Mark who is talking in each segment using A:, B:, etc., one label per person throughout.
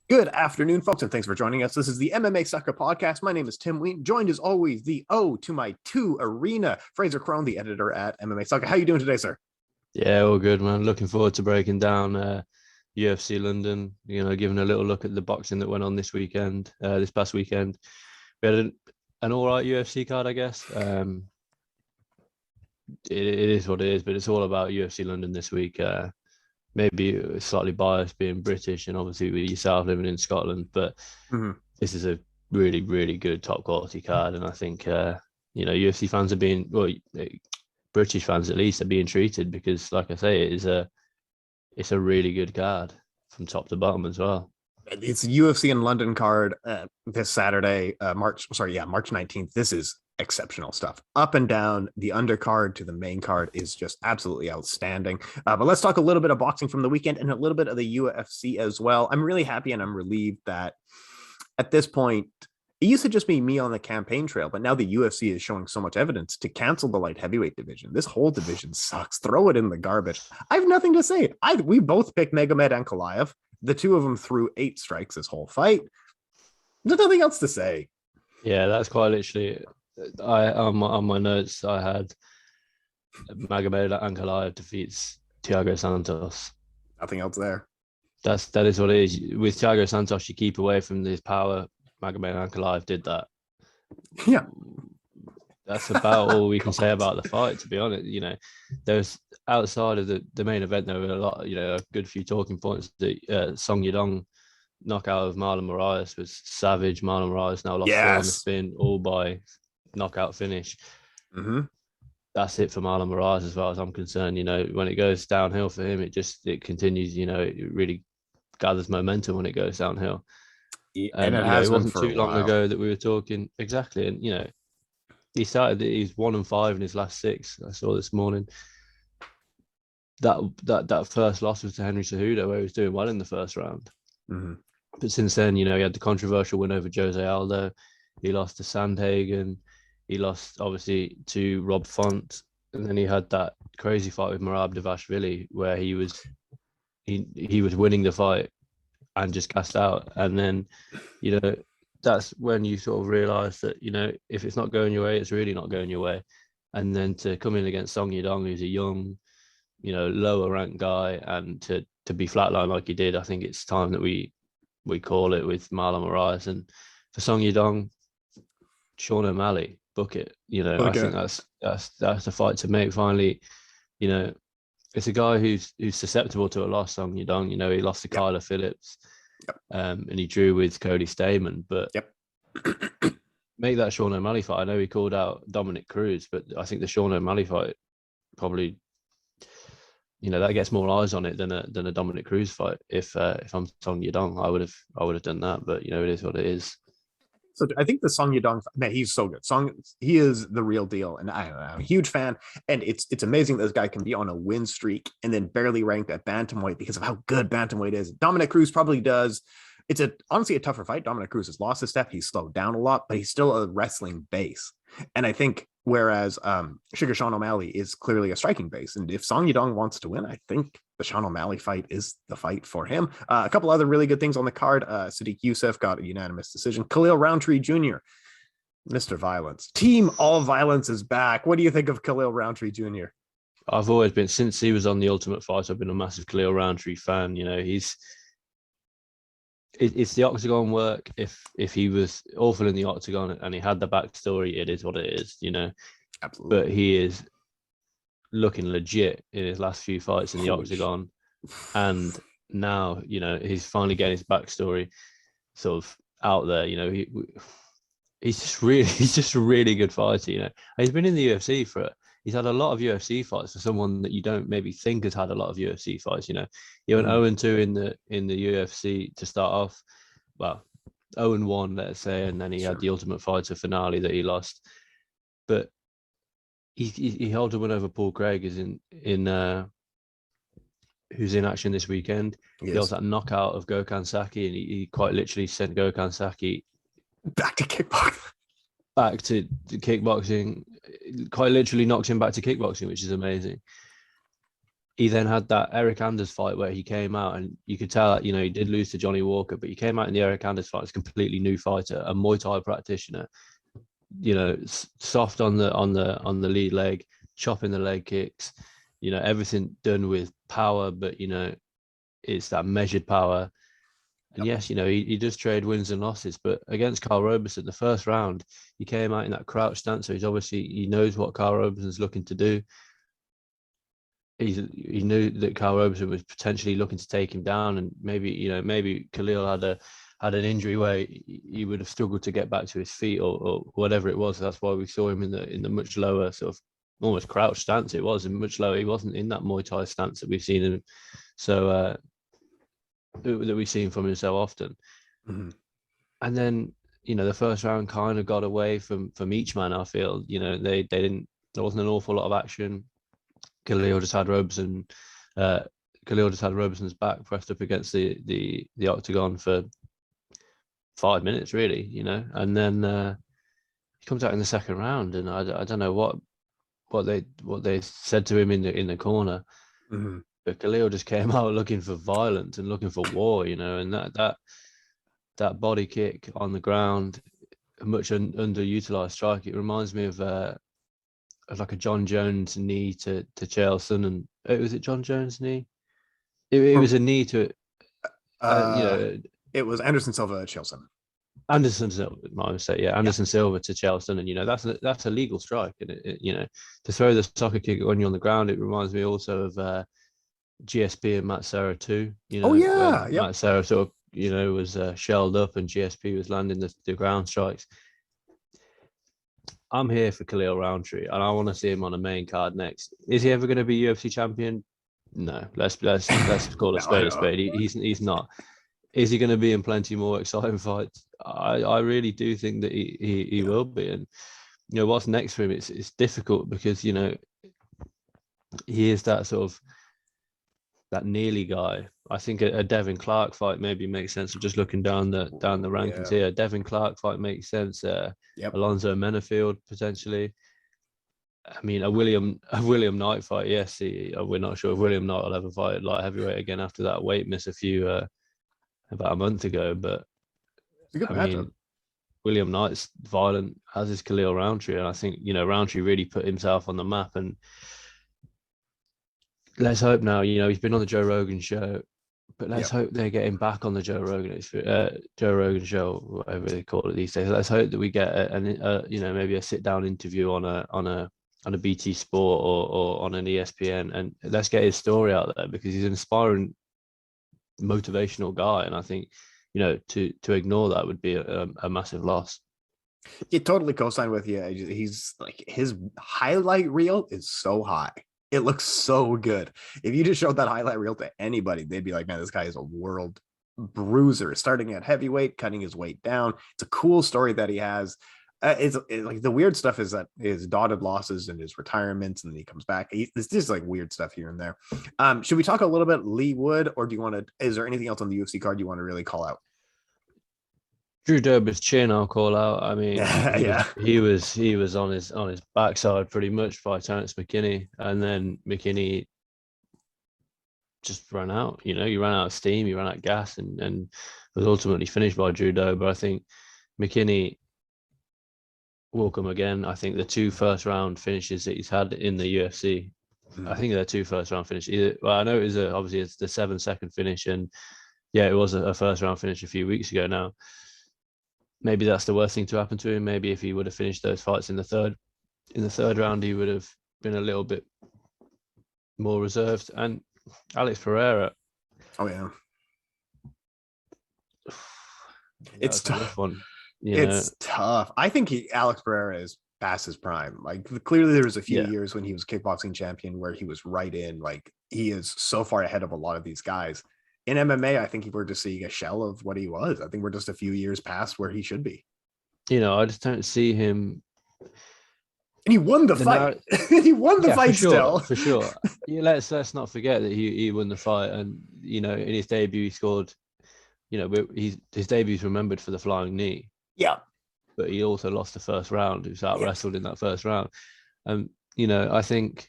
A: Good afternoon, folks, and thanks for joining us. This is the MMA Sucka Podcast. My name is Tim Wheaton, joined as always the O to my two arena, Frazer Krohn, the editor at MMA Sucka. How you doing today, sir?
B: Yeah, all good, man. Looking forward to breaking down UFC London. Giving a little look at the boxing that went on this past weekend. We had an all right UFC card, I guess. It is what it is, but it's all about UFC London this week. Maybe slightly biased being British and obviously with yourself living in Scotland, but this is a really, really good top quality card. And I think, UFC fans are being, British fans at least are being treated because, like I say, it's a really good card from top to bottom as well.
A: It's a UFC in London card this Saturday, March 19th. This is exceptional stuff. Up and down, the undercard to the main card is just absolutely outstanding. But let's talk a little bit of boxing from the weekend and a little bit of the UFC as well. I'm really happy and I'm relieved that at this point, it used to just be me on the campaign trail, but now the UFC is showing so much evidence to cancel the light heavyweight division. This whole division sucks. Throw it in the garbage. I have nothing to say. We both picked Magomed Ankalaev. The two of them threw 8 strikes this whole fight. There's nothing else to say.
B: Yeah, that's quite literally. On my notes, I had Magomed Ankalaev defeats Thiago Santos.
A: Nothing else there.
B: That is what it is. With Thiago Santos, you keep away from his power. Magomed Ankalaev did that.
A: Yeah.
B: That's about all we can say about the fight, to be honest. There's outside of the main event, there were a lot, a good few talking points. The Song Yadong knockout of Marlon Moraes was savage. Marlon Moraes now lost on the spin, all by knockout finish. That's it for Marlon Moraes as far as I'm concerned. When it goes downhill for him, it continues. It really gathers momentum when it goes downhill.
A: And it
B: wasn't too long ago that we were talking exactly, and he's 1-5 in his last 6. I saw this morning. That first loss was to Henry Cejudo, where he was doing well in the first round. But since then, he had the controversial win over Jose Aldo. He lost to Sandhagen. He lost, obviously, to Rob Font. And then he had that crazy fight with Merab Dvalishvili, where he was winning the fight and just cast out. And then, that's when you sort of realise that, if it's not going your way, it's really not going your way. And then to come in against Song Yadong, who's a young, lower ranked guy, and to be flatlined like he did, I think it's time that we call it with Marlon Moraes. And for Song Yadong, Sean O'Malley, book it. I think that's the fight to make. Finally, it's a guy who's susceptible to a loss. Song Yadong, he lost to Kyler Phillips, and he drew with Cody Stamen. But make that Sean O'Malley fight. I know he called out Dominic Cruz, but I think the Sean O'Malley fight probably, that gets more eyes on it than a Dominic Cruz fight. If I'm Song Yadong, I would have done that. But it is what it is.
A: So I think the Song Yadong, man, he's so good. He is the real deal, and I'm a huge fan. And it's amazing that this guy can be on a win streak and then barely ranked at bantamweight because of how good bantamweight is. Dominic Cruz probably does. It's honestly a tougher fight. Dominic Cruz has lost his step. He's slowed down a lot, but he's still a wrestling base. And I think whereas Sugar Sean O'Malley is clearly a striking base. And if Song Yadong wants to win, I think the Sean O'Malley fight is the fight for him. A couple other really good things on the card. Sadiq Youssef got a unanimous decision. Khalil Roundtree Jr., Mr. Violence. Team All Violence is back. What do you think of Khalil Roundtree Jr.?
B: I've always been, since he was on The Ultimate Fighter, I've been a massive Khalil Roundtree fan. It's the octagon work. If he was awful in the octagon and he had the backstory, it is what it is, Absolutely. But he is looking legit in his last few fights in the octagon, and now he's finally getting his backstory sort of out there. He's just a really good fighter. He's been in the UFC he's had a lot of UFC fights for someone that you don't maybe think has had a lot of UFC fights. He went 0-2 in the UFC to start off. Well, 0-1, let's say, and then he had the Ultimate Fighter finale that he lost. But he held a win over Paul Craig, who's in action this weekend. Yes. He also had a knockout of Gokhan Saki, and he quite literally sent Gokhan Saki
A: back to kickboxing.
B: Quite literally knocked him back to kickboxing, which is amazing. he then had that Eric Anders fight where he came out, and you could tell that, you know, he did lose to Johnny Walker, but he came out in the Eric Anders fight as a completely new fighter, a Muay Thai practitioner, you know, soft on the lead leg, chopping the leg kicks, you know, everything done with power, but, you know, it's that measured power. And yes, you know, he does trade wins and losses, but against Carl Roberson, the first round, he came out in that crouch stance. So he knows what Carl Robeson's looking to do. He knew that Carl Roberson was potentially looking to take him down, and maybe Khalil had an injury where he would have struggled to get back to his feet or whatever it was. That's why we saw him in the much lower sort of almost crouch stance. It was much lower. He wasn't in that Muay Thai stance that we've seen him that we've seen from him so often.
A: Mm-hmm.
B: And then, you know, the first round kind of got away from each man. I feel, you know, they didn't. There wasn't an awful lot of action. Khalil just had Robeson's back pressed up against the octagon for 5 minutes, really, you know, and then he comes out in the second round, and I don't know what they said to him in the corner,
A: mm-hmm.
B: but Khalil just came out looking for violence and looking for war, you know, and that body kick on the ground, a much underutilized strike. It reminds me of like a John Jones knee to Chael Sonnen. Was it John Jones knee? It was a knee to
A: it was Anderson Silva at Chael Sonnen.
B: Anderson Silva, my mistake. Yeah, Anderson Silva to Chael Sonnen. You know, that's a legal strike, and you know, to throw the soccer kick on you on the ground. It reminds me also of GSP and Matt Serra too. You know, Matt Serra sort of, you know, was shelled up, and GSP was landing the ground strikes. I'm here for Khalil Roundtree, and I want to see him on a main card next. Is he ever going to be UFC champion? No. Let's call a spade a spade. He's not. Is he going to be in plenty more exciting fights? I really do think that he will be. And, you know, what's next for him? It's difficult because, you know, he is that sort of that nearly guy. I think a Devin Clark fight maybe makes sense. Of just looking down the rankings here. A Devin Clark fight makes sense. Alonzo Menafield potentially. I mean, a William Knight fight. Yes, we're not sure if William Knight will ever fight light heavyweight again after that weight miss about a month ago. But
A: I mean,
B: William Knight's violent, as is Khalil Roundtree, and I think, you know, Roundtree really put himself on the map. And let's hope now, you know, he's been on the Joe Rogan show, but let's hope they get him back on the Joe Rogan show, whatever they call it these days. Let's hope that we get you know, maybe a sit down interview on a BT Sport or on an ESPN, and let's get his story out there, because he's an inspiring, motivational guy, and I think, you know, to ignore that would be a massive loss.
A: You totally co-sign with you. He's like, his highlight reel is so high. It looks so good. If you just showed that highlight reel to anybody, they'd be like, man, this guy is a world bruiser, starting at heavyweight, cutting his weight down. It's a cool story that he has. It's like the weird stuff is that his dotted losses and his retirements, and then he comes back. It's just like weird stuff here and there. Should we talk a little bit Leigh Wood, or do you want to, is there anything else on the UFC card you want to really call out?
B: Drew Dober's chin, I'll call out. I mean, he was on his backside pretty much by Terence McKinney, and then McKinney just ran out. You know, he ran out of steam, he ran out of gas, and was ultimately finished by Drew Dober. I think McKinney will come again. I think the 2 first round finishes that he's had in the UFC, I think they're 2 first round finishes. Well, I know it was obviously it's the 7-second finish, and yeah, it was a first round finish a few weeks ago now. Maybe that's the worst thing to happen to him. Maybe if he would have finished those fights in the third round, he would have been a little bit more reserved. And Alex Pereira.
A: Oh yeah. It's tough. It's tough. I think Alex Pereira is past his prime. Like, clearly there was a few years when he was kickboxing champion where he was right in. Like, he is so far ahead of a lot of these guys. In MMA, I think we're just seeing a shell of what he was. I think we're just a few years past where he should be.
B: You know, I just don't see him.
A: And he won the fight. He won the fight still.
B: For sure. Yeah, let's not forget that he won the fight. And, you know, in his debut, he scored, you know, his debut is remembered for the flying knee.
A: Yeah.
B: But he also lost the first round. He was out wrestled in that first round. You know, I think,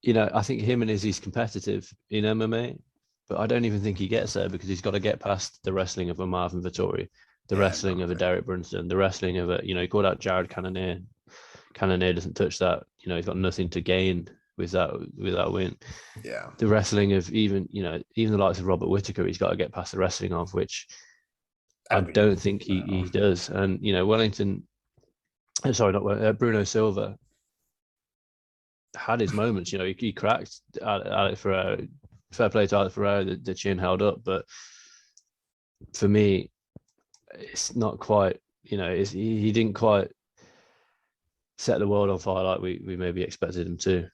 B: I think him and Izzy's competitive in MMA, but I don't even think he gets there because he's got to get past the wrestling of a Marvin Vettori, the wrestling of a Derek Brunson, the wrestling of he called out Jared Cannonier. Cannonier doesn't touch that. He's got nothing to gain with that win.
A: Yeah.
B: The wrestling of even the likes of Robert Whittaker, he's got to get past the wrestling of, which I don't think he does. And Wellington, sorry, not Bruno Silva had his moments. He cracked Alex Ferreira. Fair play to Alex Ferreira, the chin held up, but for me, it's not quite. He didn't quite set the world on fire like we maybe expected him to.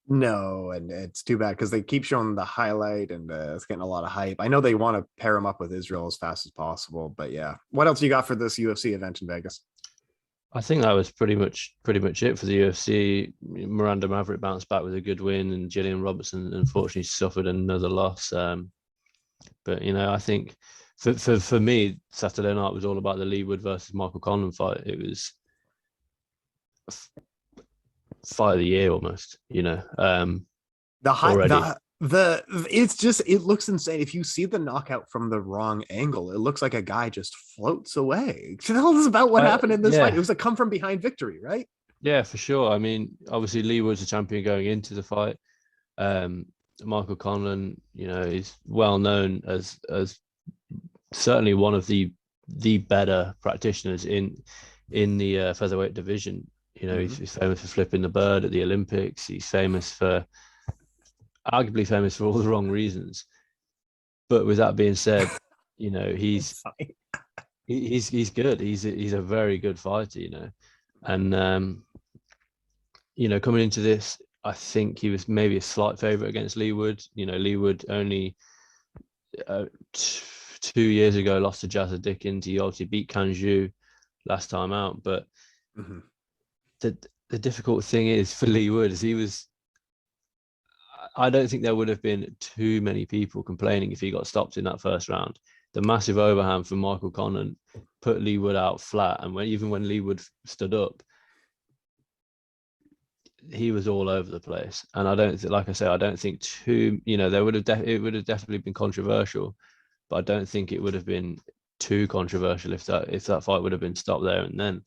A: No, and it's too bad because they keep showing the highlight and it's getting a lot of hype. I know they want to pair him up with Israel as fast as possible, but yeah. What else you got for this UFC event in Vegas?
B: I think that was pretty much it for the UFC. Miranda Maverick bounced back with a good win, and Gillian Robertson unfortunately suffered another loss. But I think for me, Saturday night was all about the Leigh Wood versus Michael Conlan fight. It was fight of the year almost.
A: It looks insane. If you see the knockout from the wrong angle, it looks like a guy just floats away. Tell us about what happened in this fight. It was a come from behind victory, right?
B: Yeah, for sure. I mean, obviously Leigh Wood's a champion going into the fight. Michael Conlan, is well known as certainly one of the better practitioners in the featherweight division. He's famous for flipping the bird at the Olympics. He's arguably famous for all the wrong reasons. But with that being said, he's good. He's a very good fighter, and coming into this, I think he was maybe a slight favorite against Leigh Wood. Leigh Wood only 2 years ago lost to Jazza Dickens. He obviously beat Kanju last time out, but the difficult thing is for Leigh Wood is I don't think there would have been too many people complaining if he got stopped in that first round. The massive overhand from Michael Conlan put Leigh Wood out flat, and even when Leigh Wood stood up, he was all over the place. And I don't think it would have definitely been controversial, but I don't think it would have been too controversial if that fight would have been stopped there and then.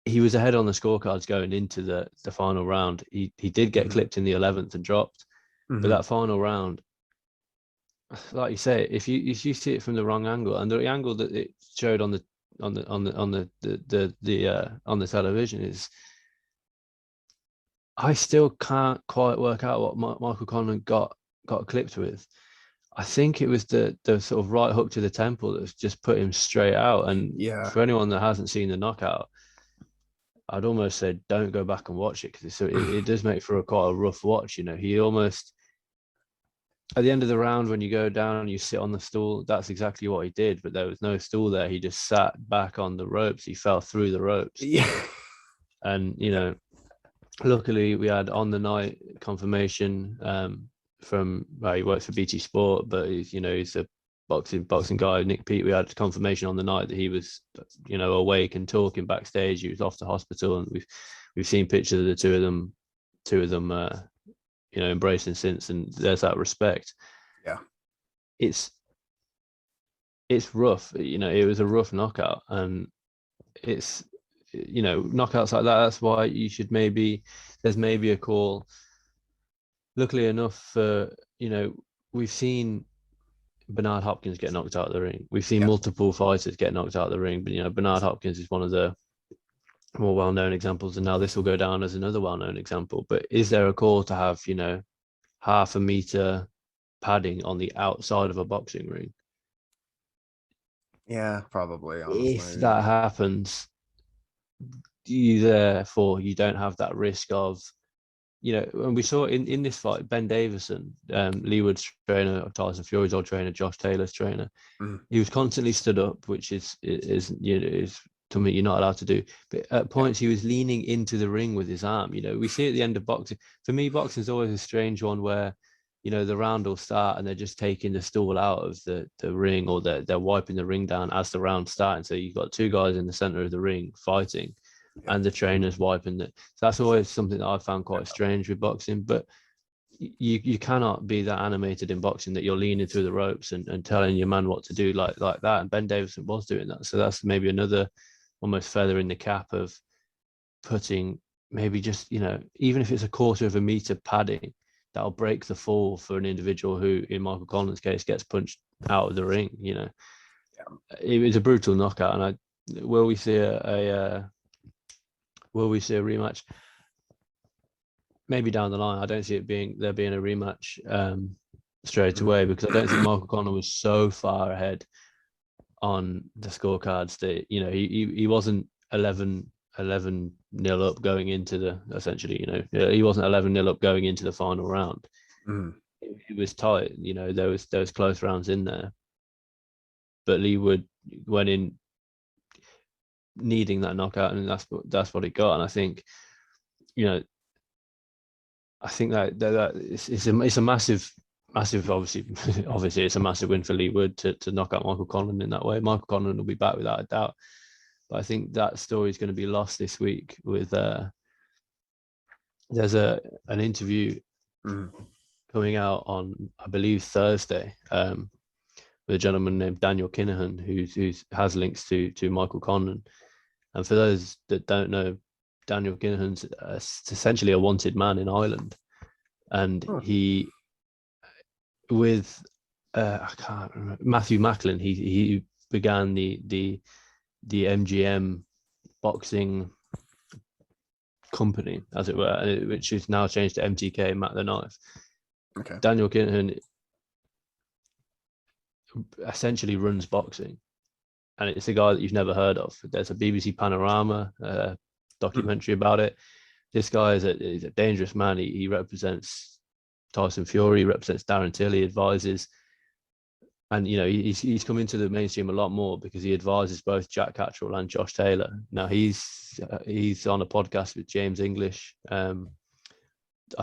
B: He was ahead on the scorecards going into the final round. He did get clipped in the 11th and dropped, but that final round, like you say, if you see it from the wrong angle, and the angle that it showed on the television is, I still can't quite work out what Michael Conlan got clipped with. I think it was the sort of right hook to the temple that's just put him straight out. And for anyone that hasn't seen the knockout, I'd almost say don't go back and watch it because it does make for quite a rough watch. He almost, at the end of the round, when you go down and you sit on the stool, that's exactly what he did. But there was no stool there. He just sat back on the ropes. He fell through the ropes. Yeah. And, luckily we had on the night confirmation from, he works for BT Sport, but he's a boxing guy, Nick Pete. We had confirmation on the night that he was awake and talking backstage. He was off to hospital, and we've seen pictures of the two of them embracing since, and there's that respect. It's rough. It was a rough knockout, and it's knockouts like that, that's why you should there's maybe a call. Luckily enough, we've seen Bernard Hopkins get knocked out of the ring. We've seen multiple fighters get knocked out of the ring, but Bernard Hopkins is one of the more well-known examples, and now this will go down as another well-known example. But is there a call to have half a meter padding on the outside of a boxing ring?
A: Yeah, probably. Honestly.
B: If that happens, you don't have that risk of and we saw in this fight, Ben Davison, Leigh Wood's trainer, Tyson Fury's old trainer, Josh Taylor's trainer, he was constantly stood up, which is something you're not allowed to do. But at points, he was leaning into the ring with his arm. We see at the end of boxing. For me, boxing is always a strange one where, the round will start and they're just taking the stool out of the ring, or they're wiping the ring down as the round's starting. So you've got two guys in the center of the ring fighting. and the trainers wiping it. So that's always something that I found quite strange with boxing. But you cannot be that animated in boxing that you're leaning through the ropes and telling your man what to do like that. And Ben Davison was doing that. So that's maybe another almost feather in the cap of putting maybe just, even if it's a quarter of a meter padding, that'll break the fall for an individual who, in Michael Conlan's case, gets punched out of the ring. It was a brutal knockout. And will we see a rematch? Maybe down the line. I don't see there being a rematch straight away, because I don't think Michael Conlan was so far ahead on the scorecards that he wasn't 11-0 up going into the, essentially, he wasn't 11-0 up going into the final round. It was tight. There was close rounds in there, but Leigh Wood went in needing that knockout, and that's what he got. And I think that it's a massive obviously it's a massive win for Leigh Wood to knock out Michael Conlan in that way. Michael Conlan will be back without a doubt, but I think that story is going to be lost this week with there's an interview coming out on, I believe, Thursday with a gentleman named Daniel Kinahan who has links to Michael Conlan. And for those that don't know, Daniel Kinahan's essentially a wanted man in Ireland, and he, with I can't remember, Matthew Macklin, he began the MGM boxing company, as it were, which is now changed to MTK, Matt the Knife.
A: Okay.
B: Daniel Kinahan essentially runs boxing, and it's a guy that you've never heard of. There's a BBC Panorama documentary about it. This guy is a dangerous man. He represents Tyson Fury, he represents Darren Till, he advises, and he's come into the mainstream a lot more because he advises both Jack Catterall and Josh Taylor. Now he's on a podcast with James English. I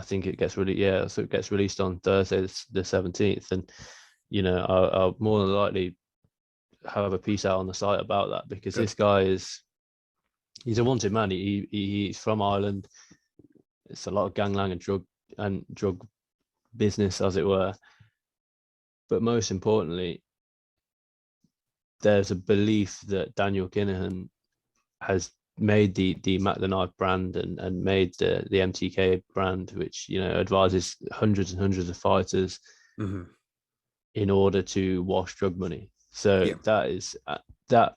B: think it gets released on Thursday the 17th, and I'll more than likely have a piece out on the site about that, because this guy he's a wanted man. He's from Ireland. It's a lot of gangland and drug business, as it were. But most importantly, there's a belief that Daniel Kinahan has made the Matt the Knife brand and made the MTK brand, which advises hundreds and hundreds of fighters in order to wash drug money. So that is that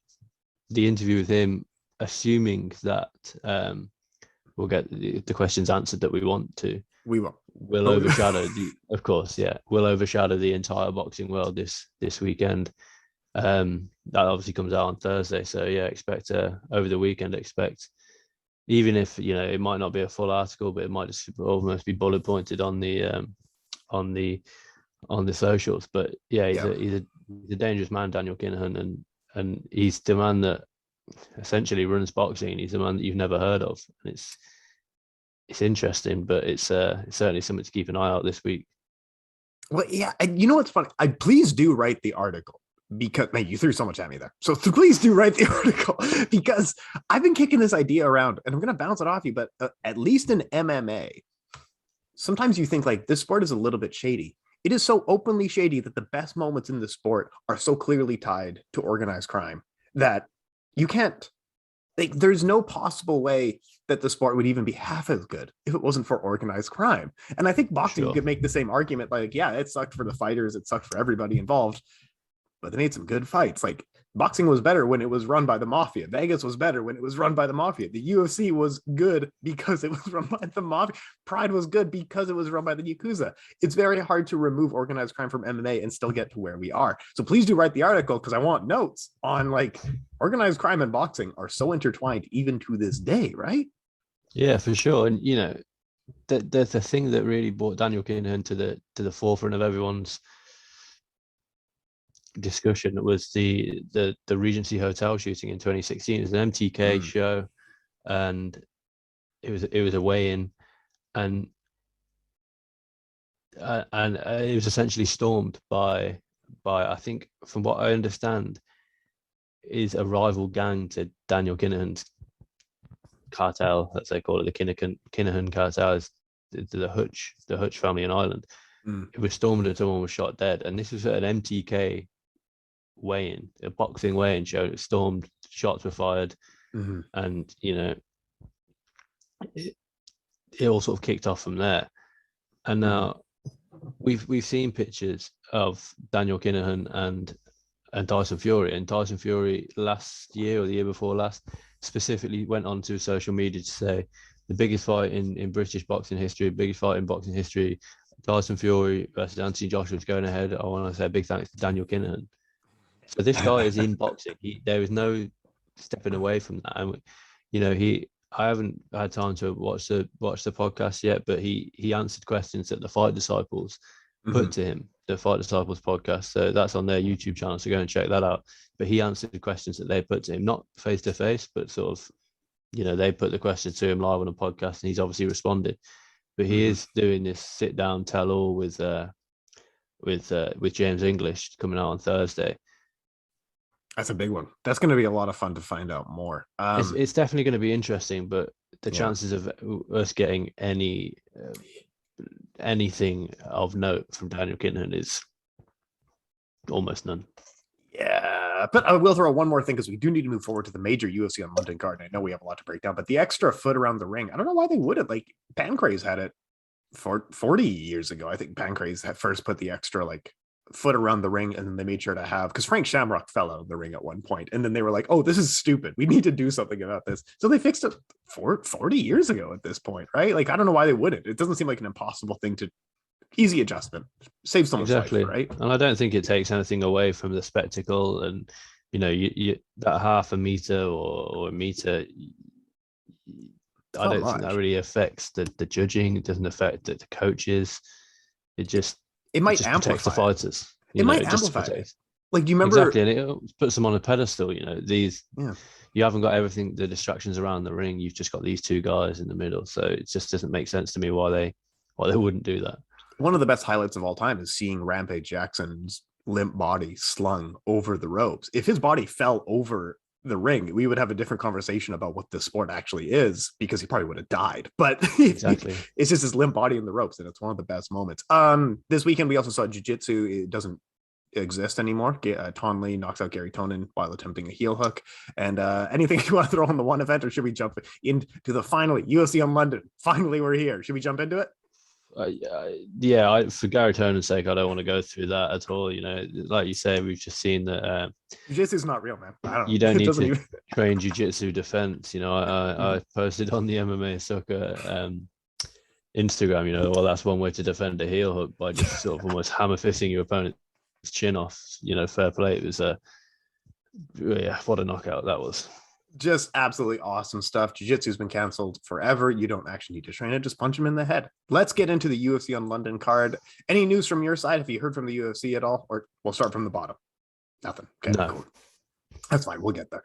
B: the interview with him, assuming that we'll get the questions answered that we want to. We will overshadow will overshadow the entire boxing world this weekend. That obviously comes out on Thursday, so expect over the weekend. Even if it might not be a full article, but it might just almost be bullet pointed on the socials. But he's a dangerous man, Daniel Kinahan, and he's the man that essentially runs boxing. He's a man that you've never heard of, and it's interesting, but it's certainly something to keep an eye out this week.
A: Well, yeah, and what's funny? Please do write the article, because you threw so much at me there. So please do write the article, because I've been kicking this idea around, and I'm going to bounce it off you. But at least in MMA, sometimes you think like this sport is a little bit shady. It is so openly shady that the best moments in the sport are so clearly tied to organized crime that you can't. There's no possible way that the sport would even be half as good if it wasn't for organized crime. And I think boxing, you could make the same argument, like, yeah, it sucked for the fighters, it sucked for everybody involved, but they made some good fights. Like, boxing was better when it was run by the mafia. Vegas was better when it was run by the mafia. The UFC was good because it was run by the mafia. Pride was good because it was run by the Yakuza. It's very hard to remove organized crime from MMA and still get to where we are. So please do write the article, because I want notes on, like, organized crime and boxing are so intertwined even to this day, right?
B: Yeah, for sure. And the thing that really brought Daniel Kinahan to the forefront of everyone's discussion was the Regency Hotel shooting in 2016. It was an MTK show, and it was a weigh-in, and it was essentially stormed by I think, from what I understand, is a rival gang to Daniel Kinahan's cartel, as they call it, the Kinahan cartel, is the Hutch family in Ireland. It was stormed and someone was shot dead, and this was at an MTK weigh-in, a boxing weigh-in show. It stormed, shots were fired, and it all sort of kicked off from there. And now we've seen pictures of Daniel Kinahan and Tyson Fury. And Tyson Fury last year or the year before last specifically went onto social media to say the biggest fight in British boxing history, biggest fight in boxing history, Tyson Fury versus Anthony Joshua is going ahead. I want to say a big thanks to Daniel Kinahan. So this guy is in boxing. There is no stepping away from that. And I haven't had time to watch the podcast yet, but he answered questions that the Fight Disciples put to him, the Fight Disciples podcast. So that's on their YouTube channel, so go and check that out. But he answered the questions that they put to him, not face to face, but sort of, they put the questions to him live on a podcast, and he's obviously responded. But he is doing this sit down tell all with James English coming out on Thursday.
A: That's a big one. That's going to be a lot of fun to find out more.
B: It's definitely going to be interesting, but the chances of us getting anything of note from Daniel Kinahan is almost none.
A: Yeah, but I will throw one more thing, because we do need to move forward to the major UFC on London card. I know we have a lot to break down, but the extra foot around the ring, I don't know why they wouldn't. Like, Pancrase had it for 40 years ago. I think Pancrase had first put the extra foot around the ring, and then they made sure to have, because Frank Shamrock fell out of the ring at one point, and then they were like, oh, this is stupid, we need to do something about this, so they fixed it 40 years ago at this point, right? Like, I don't know why they wouldn't. It doesn't seem like an impossible thing to, easy adjustment, save someone's life, right?
B: And I don't think it takes anything away from the spectacle, and you that half a meter or a meter, I don't think that really affects the judging. It doesn't affect the coaches. It might amplify the fighters.
A: It might amplify it. Like, do you remember?
B: Exactly, and it puts them on a pedestal. You haven't got everything, the distractions around the ring. You've just got these two guys in the middle. So it just doesn't make sense to me why they wouldn't do that.
A: One of the best highlights of all time is seeing Rampage Jackson's limp body slung over the ropes. If his body fell over the ring, we would have a different conversation about what the sport actually is, because he probably would have died. But
B: exactly,
A: it's just his limp body in the ropes, and it's one of the best moments. This weekend we also saw jiu-jitsu. It doesn't exist anymore. Conlan knocks out Gary Tonon while attempting a heel hook. And anything you want to throw on the one event, or should we jump into the finally UFC on London? Finally, we're here. Should we jump into it?
B: For Gary Tonon's sake, I don't want to go through that at all. Like you say, we've just seen that
A: jiu-jitsu is not real, man.
B: You don't need to train jiu-jitsu defense. I posted on the MMA Sucka Instagram. Well, that's one way to defend a heel hook, by just sort of almost hammer fisting your opponent's chin off. Fair play. It was what a knockout that was.
A: Just absolutely awesome stuff. Jiu-jitsu has been canceled forever. You don't actually need to train it. Just punch him in the head. Let's get into the UFC on London card. Any news from your side? Have you heard from the UFC at all? Or we'll start from the bottom. Nothing. Okay,
B: no.
A: Cool. That's fine. We'll get there.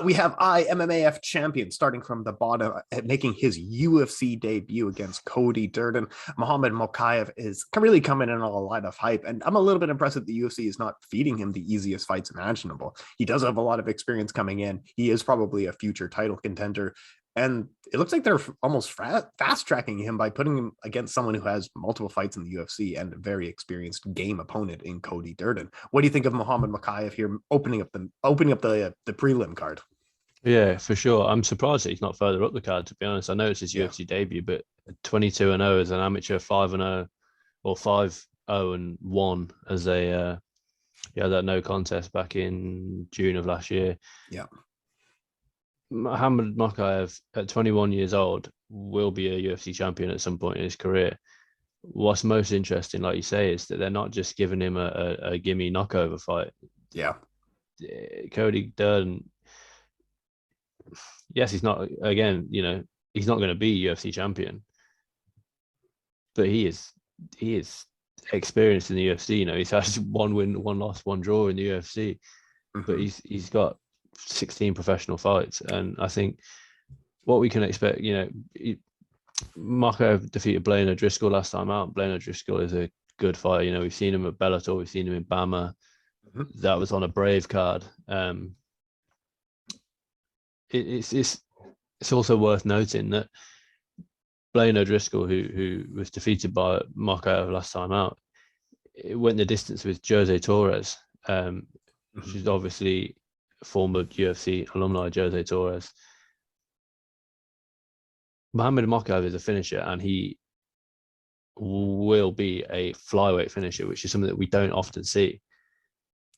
A: We have MMAF champion starting from the bottom, making his UFC debut against Cody Durden. Muhammad Mokaev is really coming in on a lot of hype, and I'm a little bit impressed that the UFC is not feeding him the easiest fights imaginable. He does have a lot of experience coming in. He is probably a future title contender, and it looks like they're almost fast tracking him by putting him against someone who has multiple fights in the UFC and a very experienced game opponent in Cody Durden. What do you think of Muhammad Mokaev here opening up the prelim card?
B: Yeah, for sure. I'm surprised that he's not further up the card, to be honest. I know it's his UFC debut, but 22-0 as an amateur, 5-0 or 5-0-1 as a that no contest back in June of last year.
A: Yeah.
B: Muhammad Mokaev at 21 years old will be a UFC champion at some point in his career. What's most interesting, like you say, is that they're not just giving him a gimme knockover fight.
A: Yeah.
B: Cody Durden, yes, he's not, again, he's not going to be UFC champion, but he is experienced in the UFC. He's had one win, one loss, one draw in the UFC, but he's got 16 professional fights, and I think what we can expect, Mokaev defeated Blaine O'Driscoll last time out. Blaine O'Driscoll is a good fighter. We've seen him at Bellator, we've seen him in Bama. That was on a Brave card. It's it's also worth noting that Blaine O'Driscoll, who was defeated by Makwan last time out, it went the distance with Jose Torres, which is obviously former UFC alumni Jose Torres. Muhammad Makwan is a finisher, and he will be a flyweight finisher, which is something that we don't often see.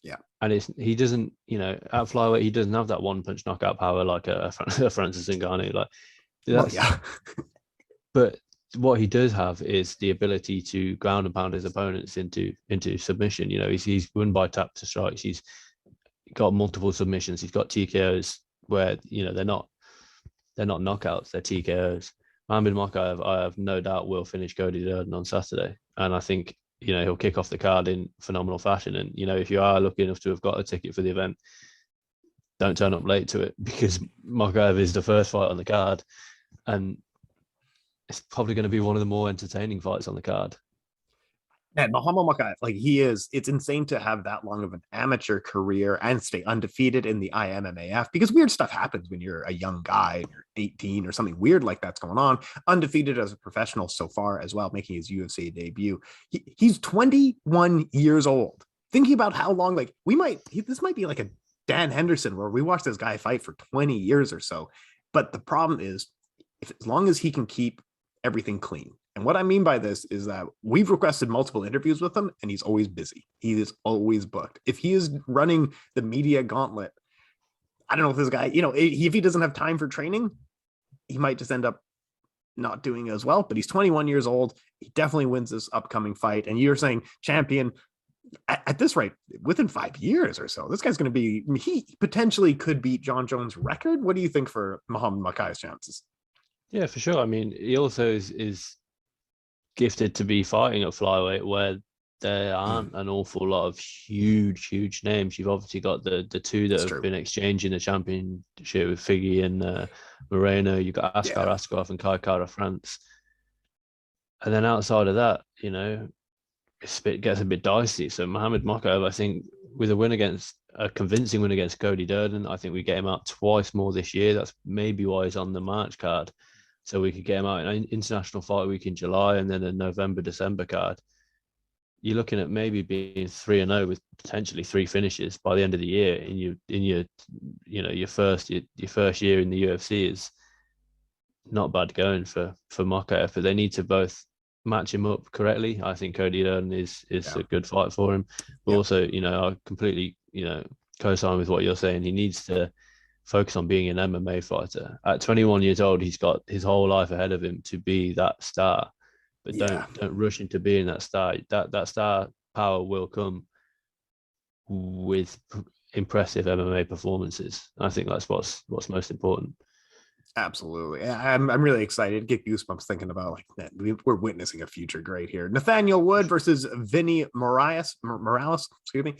A: Yeah,
B: and he doesn't, at flyweight, he doesn't have that one punch knockout power like a Francis Ngannou. Like, but what he does have is the ability to ground and pound his opponents into submission. He's won by tap to strikes. He's got multiple submissions. He's got TKOs where they're not knockouts, they're TKOs. Muhammad Makwan, I have no doubt, will finish Cody Durden on Saturday, and I think he'll kick off the card in phenomenal fashion. And if you are lucky enough to have got a ticket for the event, don't turn up late to it, because Makwan is the first fight on the card, and it's probably going to be one of the more entertaining fights on the card.
A: Man, Muhammad Makwan, it's insane to have that long of an amateur career and stay undefeated in the IMMAF, because weird stuff happens when you're a young guy and you're 18 or something weird like that's going on. Undefeated as a professional so far as well, making his UFC debut. He's 21 years old. Thinking about how long, this might be like a Dan Henderson where we watched this guy fight for 20 years or so. But the problem is, as long as he can keep everything clean. And what I mean by this is that we've requested multiple interviews with him, and he's always busy. He is always booked. If he is running the media gauntlet, I don't know if this guy, if he doesn't have time for training, he might just end up not doing as well. But he's 21 years old. He definitely wins this upcoming fight. And you're saying champion at this rate, within 5 years or so, this guy's going to be, he potentially could beat John Jones' record. What do you think for Muhammad Makwan's chances?
B: Yeah, for sure. I mean, he also is gifted to be fighting at flyweight, where there aren't an awful lot of huge names. You've obviously got the two that have been exchanging the championship with Figgy and Moreno. You've got Askar Askarov and Kai Kara France. And then outside of that, it gets a bit dicey. So Muhammad Makwan, I think, with a convincing win against Cody Durden, I think we get him out twice more this year. That's maybe why he's on the March card. So we could get him out in an International Fight Week in July, and then a November-December card. You're looking at maybe being 3-0 with potentially 3 finishes by the end of the year your first year in the UFC is not bad going for Makwan, but they need to both match him up correctly. I think Cody Durden is a good fight for him. But also, I completely, co-sign with what you're saying. He needs to focus on being an MMA fighter. At 21 years old, he's got his whole life ahead of him to be that star. But don't rush into being that star. That star power will come with impressive MMA performances. I think that's what's most important.
A: Absolutely. I'm really excited. Get goosebumps thinking about we're witnessing a future great here. Nathaniel Wood versus Vinny Morales, excuse me.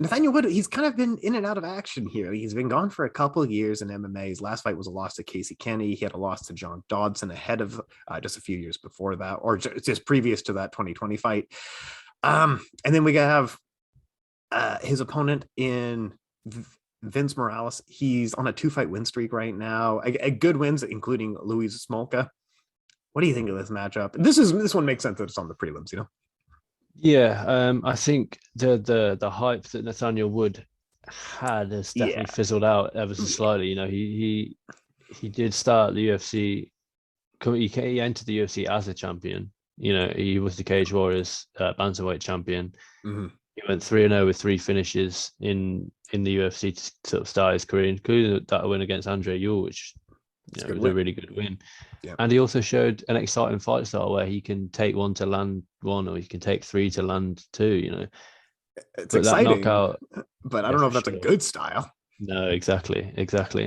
A: Nathaniel Wood, he's kind of been in and out of action here. He's been gone for a couple of years in MMA. His last fight was a loss to Casey Kenny. He had a loss to John Dodson ahead of just a few years before that, or just previous to that 2020 fight. And then we have his opponent in Vince Morales. He's on a 2-fight win streak right now. A good wins, including Luis Smolka. What do you think of this matchup? This one makes sense that it's on the prelims,
B: Yeah, I think the hype that Nathaniel Wood had has definitely fizzled out ever so slightly. He did start the UFC. He entered the UFC as a champion. He was the Cage Warriors bantamweight champion. Mm-hmm. He went 3-0 with 3 finishes in the UFC to sort of start his career, including that win against Andre Ewell, which was a really good win. Yeah. And he also showed an exciting fight style where he can take 1 to land 1, or he can take 3 to land 2.
A: It's exciting, but I don't know if that's a good style.
B: No, exactly.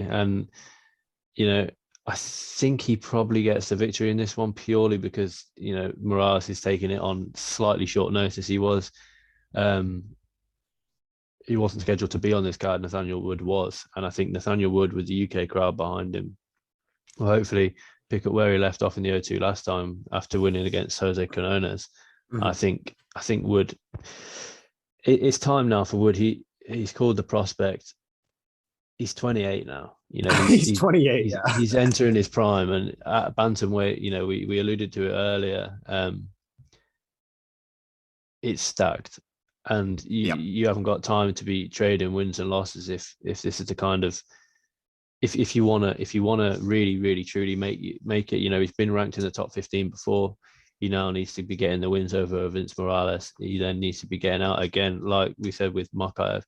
B: And I think he probably gets the victory in this one, purely because Morales is taking it on slightly short notice. He wasn't scheduled to be on this card. Nathaniel Wood was, and I think Nathaniel Wood, with the UK crowd behind him, will hopefully pick up where he left off in the O2 last time after winning against Jose Quinones. Mm-hmm. I think Wood, it's time now for Wood. He's called the prospect. He's 28 now. You know,
A: he's 28.
B: He's entering his prime, and at bantamweight, you know, we alluded to it earlier. It's stacked, and you haven't got time to be trading wins and losses if this is the kind of if you wanna really truly make it. You know, he's been ranked in the top 15 before. He now needs to be getting the wins over Vince Morales. He then needs to be getting out again, like we said with Ankalaev.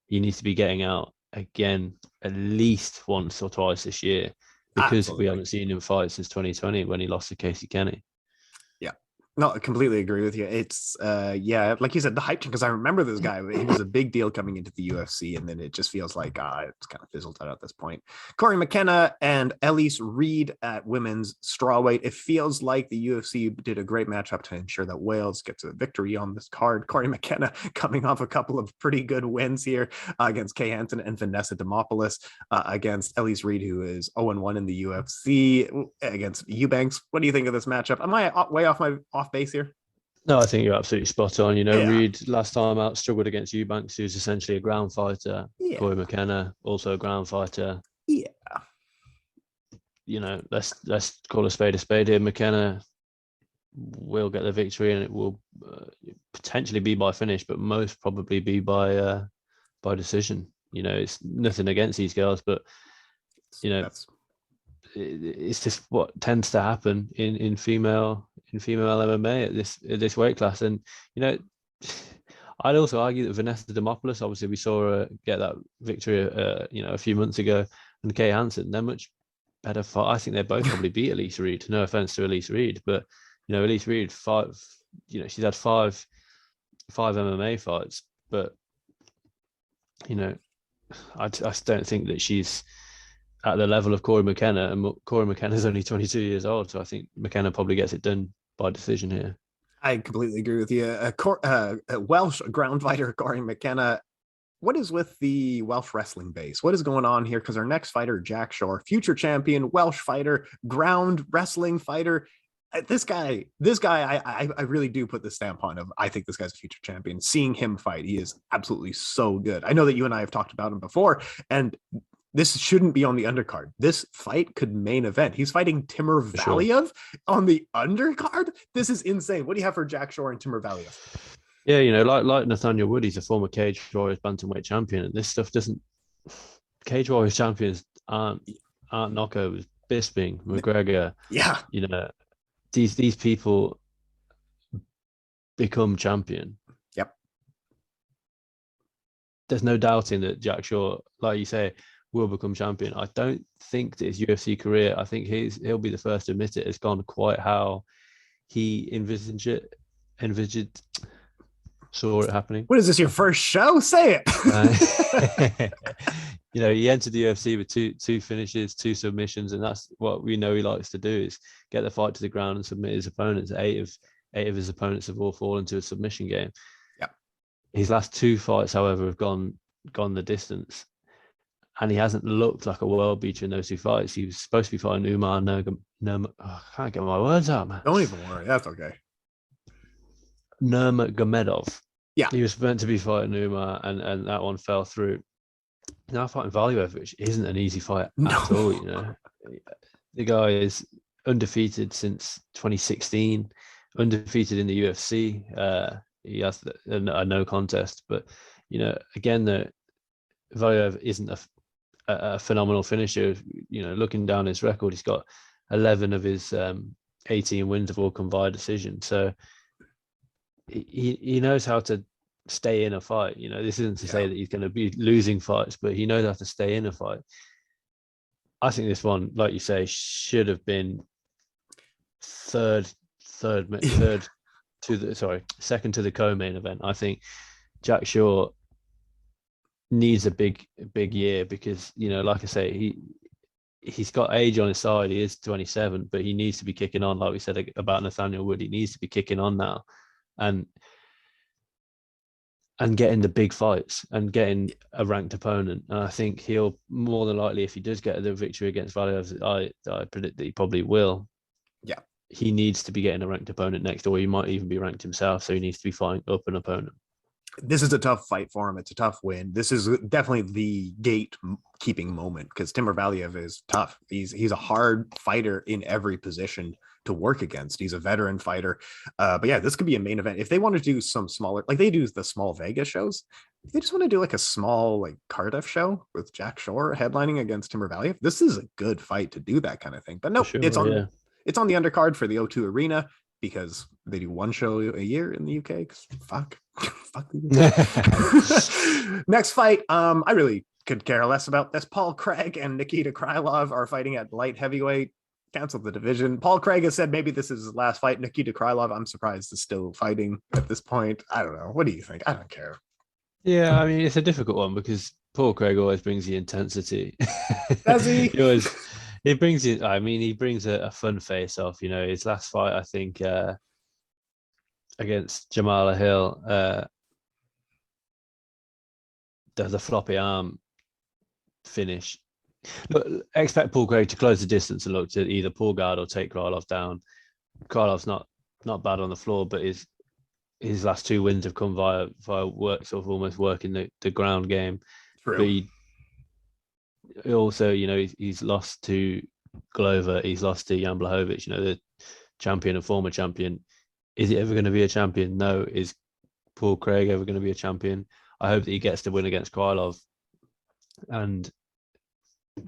B: He needs to be getting out again at least once or twice this year, because Absolutely. We haven't seen him fight since 2020 when he lost to Casey Kenny.
A: No, I completely agree with you. It's like you said, the hype, because I remember this guy. He was a big deal coming into the UFC, and then it just feels like it's kind of fizzled out at this point. Corey McKenna and Elise Reed at women's strawweight. It feels like the UFC did a great matchup to ensure that Wales gets a victory on this card. Corey McKenna coming off a couple of pretty good wins here against Kay Hansen and Vanessa Demopoulos, against Elise Reed, who is 0-1 in the UFC, against Eubanks. What do you think of this matchup? Am I way off base here?
B: No, I think you're absolutely spot on. You know, Reed last time out struggled against Eubanks, who's essentially a ground fighter. Corey McKenna, also a ground fighter.
A: Yeah.
B: You know, let's call a spade here. McKenna will get the victory, and it will potentially be by finish, but most probably be by decision. You know, it's nothing against these girls, but you know, it's just what tends to happen in female MMA at this weight class. And you know, I'd also argue that Vanessa Demopoulos, obviously we saw her get that victory a few months ago, and Kay Hansen, they're much better fight. I think they both probably beat Elise Reed. No offense to Elise Reed, but you know, Elise Reed she's had five MMA fights, but you know, I just don't think that she's at the level of Corey McKenna, and Corey McKenna is only 22 years old, so I think McKenna probably gets it done by decision here.
A: I completely agree with you. A Welsh ground fighter, Corey McKenna. What is with the Welsh wrestling base? What is going on here? Because our next fighter, Jack Shore, future champion, Welsh fighter, ground wrestling fighter. This guy, I really do put the stamp on him. I think this guy's a future champion. Seeing him fight, he is absolutely so good. I know that you and I have talked about him before, and this shouldn't be on the undercard. This fight could main event. He's fighting Timur Valiev on the undercard. This is insane. What do you have for Jack Shore and Timur Valiev?
B: Yeah, you know, like Nathaniel Wood, he's a former Cage Warriors bantamweight champion, and this stuff doesn't. Cage Warriors champions aren't knockouts. Bisping, McGregor.
A: Yeah,
B: you know, these people become champion.
A: Yep.
B: There's no doubting that Jack Shore, like you say, will become champion. I don't think that his UFC career, I think he'll be the first to admit it, has gone quite how he saw it happening.
A: What is this, your first show? Say it.
B: You know, he entered the UFC with two finishes, 2 submissions, and that's what we know he likes to do, is get the fight to the ground and submit his opponents. Eight of his opponents have all fallen to a submission game.
A: Yep.
B: His last 2 fights, however, have gone the distance. And he hasn't looked like a world beater in those 2 fights. He was supposed to be fighting Umar I can't get my words out, man.
A: Don't even worry. That's okay.
B: Nurmagomedov.
A: Yeah.
B: He was meant to be fighting Umar, and that one fell through. Now fighting Valiev, which isn't an easy fight at all, you know. The guy is undefeated since 2016, undefeated in the UFC. He has a no contest. But, you know, again, Valiev isn't a phenomenal finisher. You know, looking down his record, he's got 11 of his 18 wins have all come via decision. So he knows how to stay in a fight. You know, this isn't to say that he's going to be losing fights, but he knows how to stay in a fight. I think this one, like you say, should have been second to the co-main event. I think Jack Shore needs a big year because, you know, like I say, he's got age on his side. He is 27, but he needs to be kicking on. Like we said about Nathaniel Wood, he needs to be kicking on now and getting the big fights and getting a ranked opponent. And I think he'll more than likely, if he does get the victory against Valiev, I predict that he probably will.
A: Yeah.
B: He needs to be getting a ranked opponent next, or he might even be ranked himself. So he needs to be fighting up an opponent.
A: this is a tough fight for him. It's a tough win. This is definitely the gatekeeping moment because Timur Valiev is tough. He's a hard fighter in every position to work against. He's a veteran fighter. But yeah, this could be a main event. If they want to do some smaller, like they do the small Vegas shows, if they just want to do like a small like Cardiff show with Jack Shore headlining against Timur Valiev, this is a good fight to do that kind of thing. But no,
B: sure,
A: it's on the undercard for the O2 Arena because they do one show a year in the UK. Fuck. Next fight, I really could care less about this. Paul Craig and Nikita Krylov are fighting at light heavyweight. Canceled the division. Paul Craig has said maybe this is his last fight. Nikita Krylov, I'm surprised, is still fighting at this point. I don't know. What do you think? I don't care.
B: Yeah, I mean, it's a difficult one because Paul Craig always brings the intensity.
A: Does he?
B: He brings it. I mean, he brings a fun face off. You know, his last fight, I think, against Jamal Hill, there's a floppy arm finish. Look, expect Paul Craig to close the distance and look to either pull guard or take Krylov down. Krylov's not bad on the floor, but his last two wins have come via work, sort of almost working the ground game.
A: True.
B: But he also, you know, he's lost to Glover, he's lost to Jan Blachowicz, you know, the champion and former champion. Is he ever going to be a champion? No. Is Paul Craig ever going to be a champion? I hope that he gets to win against Krylov and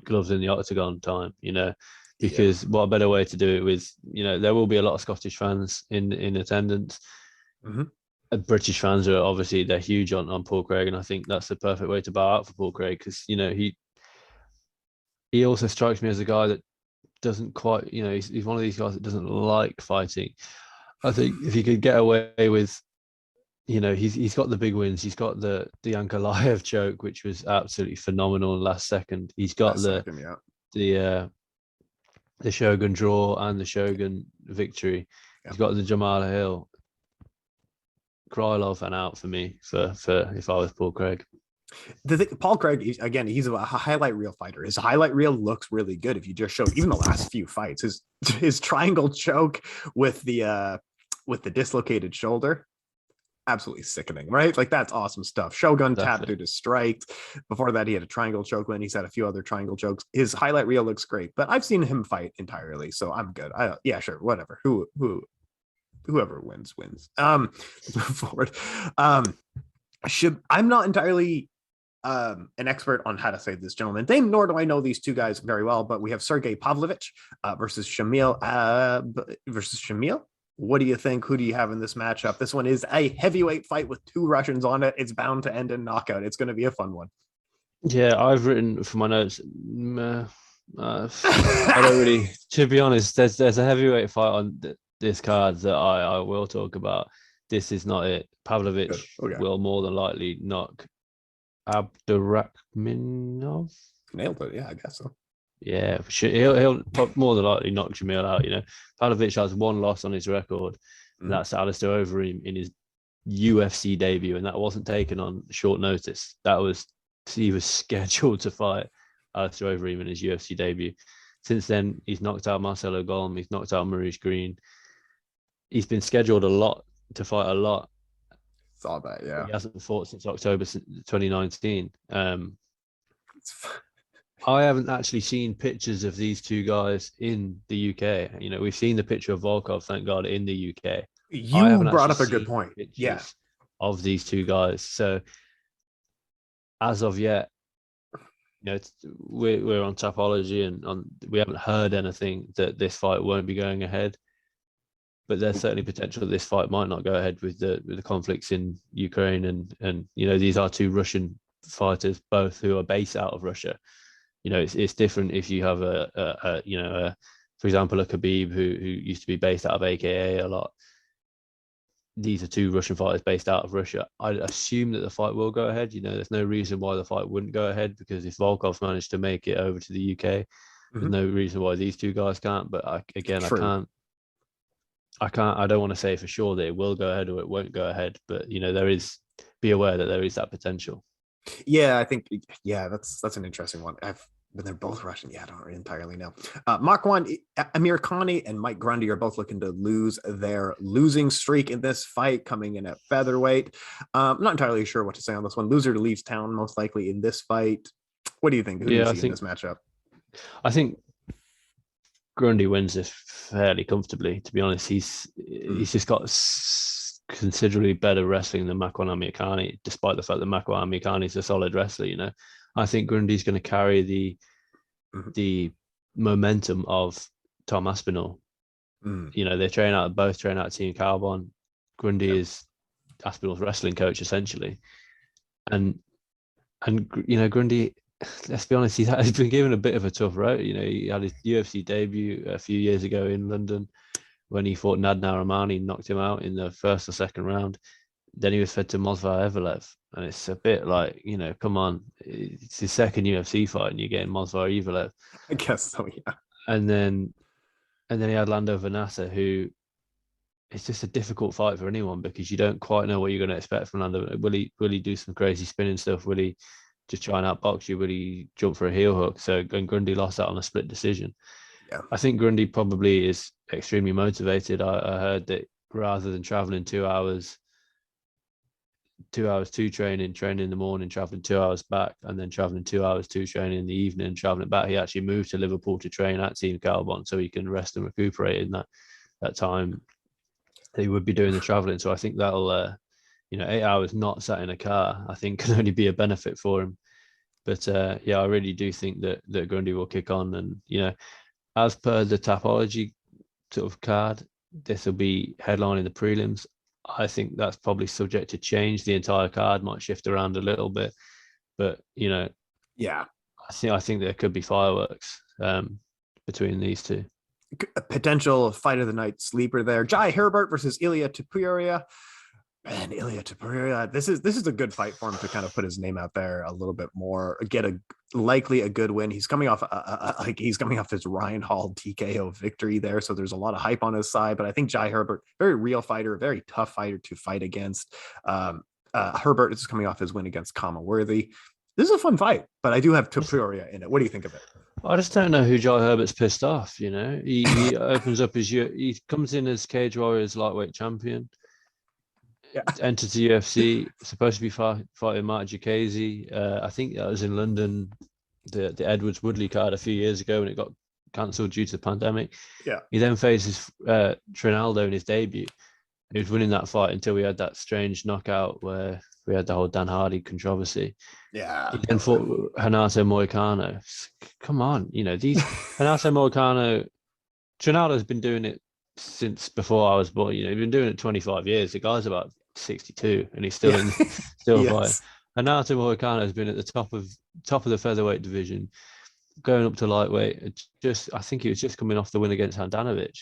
B: gloves in the octagon time, you know, because what a better way to do it with, you know, there will be a lot of Scottish fans in attendance. British fans are obviously, they're huge on Paul Craig, and I think that's the perfect way to bow out for Paul Craig because, you know, he also strikes me as a guy that doesn't quite, you know, he's one of these guys that doesn't like fighting. I think if he could get away with, you know, he's got the big wins. He's got the Ankalaev choke, which was absolutely phenomenal in last second. He's got the Shogun draw and the Shogun victory. He's got the Jamal Hill. Krylov and out for me for if I was Paul Craig.
A: Paul Craig, he's a highlight reel fighter. His highlight reel looks really good. If you just show even the last few fights, his triangle choke with the dislocated shoulder, absolutely sickening, right? Like that's awesome stuff. Shogun tapped due to strikes. Before that, he had a triangle choke win. He's had a few other triangle chokes. His highlight reel looks great, but I've seen him fight entirely, so I'm good. Sure, whatever. Whoever wins. Let's move forward. I'm not entirely an expert on how to say this gentleman's name, nor do I know these two guys very well, but we have Sergey Pavlovich versus Shamil. What do you think? Who do you have in this matchup? This one is a heavyweight fight with two Russians on it. It's bound to end in knockout. It's going to be a fun one.
B: Yeah, I've written for my notes. I don't really, to be honest, there's a heavyweight fight on this card that I will talk about. This is not it. Pavlovich will more than likely knock Abdurakhmanov.
A: Nailed it. Yeah, I guess so.
B: Yeah, he'll more than likely knock Jamil out. You know, Pavlovich has one loss on his record, and that's Alistair Overeem in his UFC debut, and that wasn't taken on short notice. He was scheduled to fight Alistair Overeem in his UFC debut. Since then, he's knocked out Marcelo Golm. He's knocked out Maurice Green. He's been scheduled to fight a lot.
A: Saw that, yeah.
B: He hasn't fought since October 2019. I haven't actually seen pictures of these two guys in the UK. You know, we've seen the picture of Volkov, thank God, in the UK.
A: You brought up a good point. Yeah.
B: Of these two guys. So as of yet, you know, we're on Tapology and we haven't heard anything that this fight won't be going ahead. But there's certainly potential that this fight might not go ahead with the conflicts in Ukraine and you know, these are two Russian fighters, both who are based out of Russia. You know, it's different if you have for example, a Khabib who used to be based out of AKA a lot. These are two Russian fighters based out of Russia. I assume that the fight will go ahead. You know, there's no reason why the fight wouldn't go ahead, because if Volkov managed to make it over to the UK, there's no reason why these two guys can't. But I don't want to say for sure that it will go ahead or it won't go ahead, but you know, be aware that there is that potential.
A: Yeah, I think, that's an interesting one. But they're both Russian. Yeah, I don't entirely know. Makwan, Amirkhani, and Mike Grundy are both looking to lose their losing streak in this fight, coming in at featherweight. I'm not entirely sure what to say on this one. Loser leaves town most likely in this fight. What do you think? Who do you see in this matchup?
B: I think Grundy wins this fairly comfortably. To be honest, he's just got considerably better wrestling than Makwan Amirkhani, despite the fact that Makwan Amirkhani is a solid wrestler. You know, I think Grundy's going to carry the momentum of Tom Aspinall. You know, they both train out Team Carbon. Grundy is Aspinall's wrestling coach essentially, and you know, Grundy, let's be honest, he's been given a bit of a tough road. You know, he had his UFC debut a few years ago in London when he fought Nadnar Armani, knocked him out in the first or second round. Then he was fed to Movsar Evelev. And it's a bit like, you know, come on, it's his second UFC fight and you're getting Movsar Evelev.
A: I guess so, yeah.
B: And then he had Lando Venata, who it's just a difficult fight for anyone because you don't quite know what you're going to expect from Lando. Will he do some crazy spinning stuff? Will he just try and outbox you? Will he jump for a heel hook? So Grundy lost out on a split decision.
A: Yeah.
B: I think Grundy probably is extremely motivated. I heard that rather than traveling 2 hours to training in the morning, traveling 2 hours back, and then traveling 2 hours to training in the evening, traveling back, he actually moved to Liverpool to train at Team Carbon so he can rest and recuperate in that time that he would be doing the traveling. So I think that'll 8 hours not sat in a car, I think can only be a benefit for him. But I really do think that Grundy will kick on. And, you know, as per the Tapology sort of card, this will be headlining the prelims. I think that's probably subject to change. The entire card might shift around a little bit. But, you know,
A: yeah,
B: I think there could be fireworks between these two.
A: A potential fight of the night sleeper there. Jai Herbert versus Ilia Topuria. Man, Ilia Topuria, this is a good fight for him to kind of put his name out there a little bit more, get likely a good win. He's coming off his Ryan Hall TKO victory there, so there's a lot of hype on his side. But I think Jai Herbert, very real fighter, very tough fighter to fight against. Herbert is coming off his win against Kama Worthy. This is a fun fight, but I do have Topuria in it. What do you think of it?
B: I just don't know who Jai Herbert's pissed off. You know, he opens up he comes in as Cage Warriors lightweight champion. Yeah. Entered the UFC, supposed to be fighting Mark Jacasey. I think that was in London, the Edwards Woodley card a few years ago, and it got cancelled due to the pandemic.
A: Yeah.
B: He then faces Trinaldo in his debut. He was winning that fight until we had that strange knockout where we had the whole Dan Hardy controversy.
A: Yeah.
B: He then fought Renato Moicano. Come on, you know, these Renato Moicano, Trinaldo's been doing it since before I was born. You know, he's been doing it 25 years. The guy's about 62 and he's still still
A: yes.
B: fighting. And Naoto Moicano has been at the top of the featherweight division, going up to lightweight. I think he was just coming off the win against Handanovic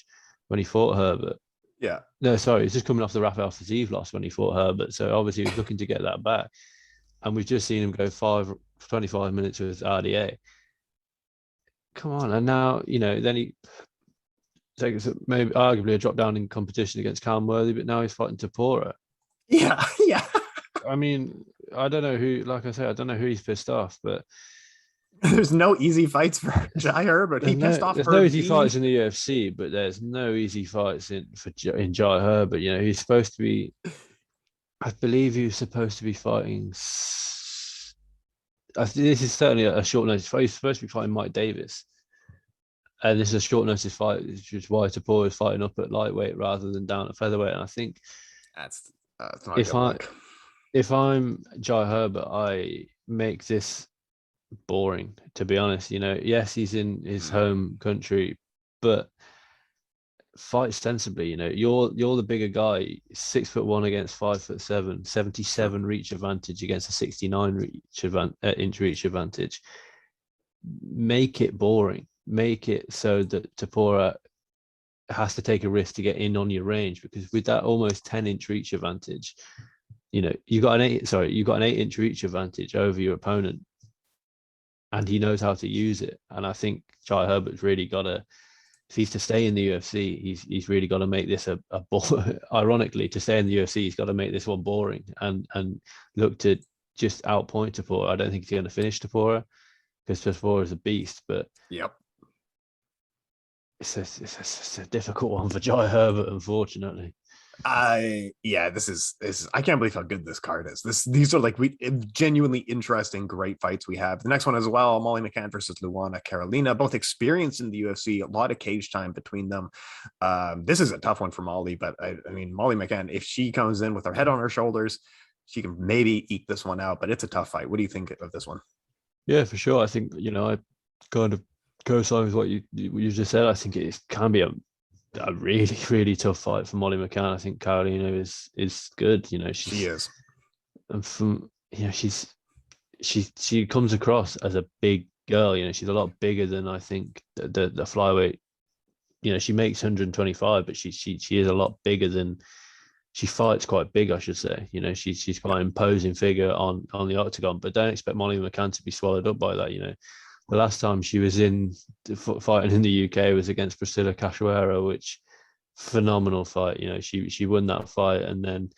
B: when he fought Herbert.
A: Yeah.
B: No, sorry, he's just coming off the Rafael Fiziev loss when he fought Herbert. So obviously he was looking to get that back. And we've just seen him go 25 minutes with RDA. Come on. And now, you know, then he takes maybe arguably a drop down in competition against Calm Worthy, but now he's fighting Topuria.
A: Yeah.
B: I mean, I don't know who, like I say, I don't know who he's pissed off, but
A: there's no easy fights for Jai Herbert. There's
B: no easy fights in the UFC, but there's no easy fights in Jai Herbert. You know, he's supposed to be, I believe he was supposed to be fighting. This is certainly a short notice fight. He's supposed to be fighting Mike Davis. And this is a short notice fight, which is why Topuria is fighting up at lightweight rather than down at featherweight. And I think
A: that's not
B: if I'm Jai Herbert, I make this boring, to be honest. You know, yes, he's in his home country, but fight sensibly. You know, you're the bigger guy, 6'1" against 5'7", 77 reach advantage against a 69 inch reach advantage. Make it boring. Make it so that Topuria has to take a risk to get in on your range, because with that almost 10-inch reach advantage, you know, you got an 8-inch reach advantage over your opponent, and he knows how to use it. And I think Jai Herbert's really got to, if he's to stay in the UFC, he's really got to make this a ironically, to stay in the UFC, he's got to make this one boring and look to just outpoint Topuria. I don't think he's going to finish Topuria, because Topuria is a beast, but
A: yep.
B: It's a difficult one for Jai Herbert, unfortunately.
A: This is I can't believe how good this card is. These are like genuinely interesting, great fights we have. The next one as well, Molly McCann versus Luana Carolina, both experienced in the UFC, a lot of cage time between them. This is a tough one for Molly, but I mean, Molly McCann, if she comes in with her head on her shoulders, she can maybe eke this one out, but it's a tough fight. What do you think of this one?
B: Yeah, for sure. I think, I kind of co-sign with what you just said. I think it can be a really, really tough fight for Molly McCann. I think Carolina is good.
A: She is.
B: And from, she comes across as a big girl. She's a lot bigger than I think the flyweight. She makes 125, but she is a lot bigger than. She fights quite big, I should say. She's quite an imposing figure on the octagon, but don't expect Molly McCann to be swallowed up by that. The last time she was fighting in the UK was against Priscilla Cachoeira, which phenomenal fight. She won that fight, and then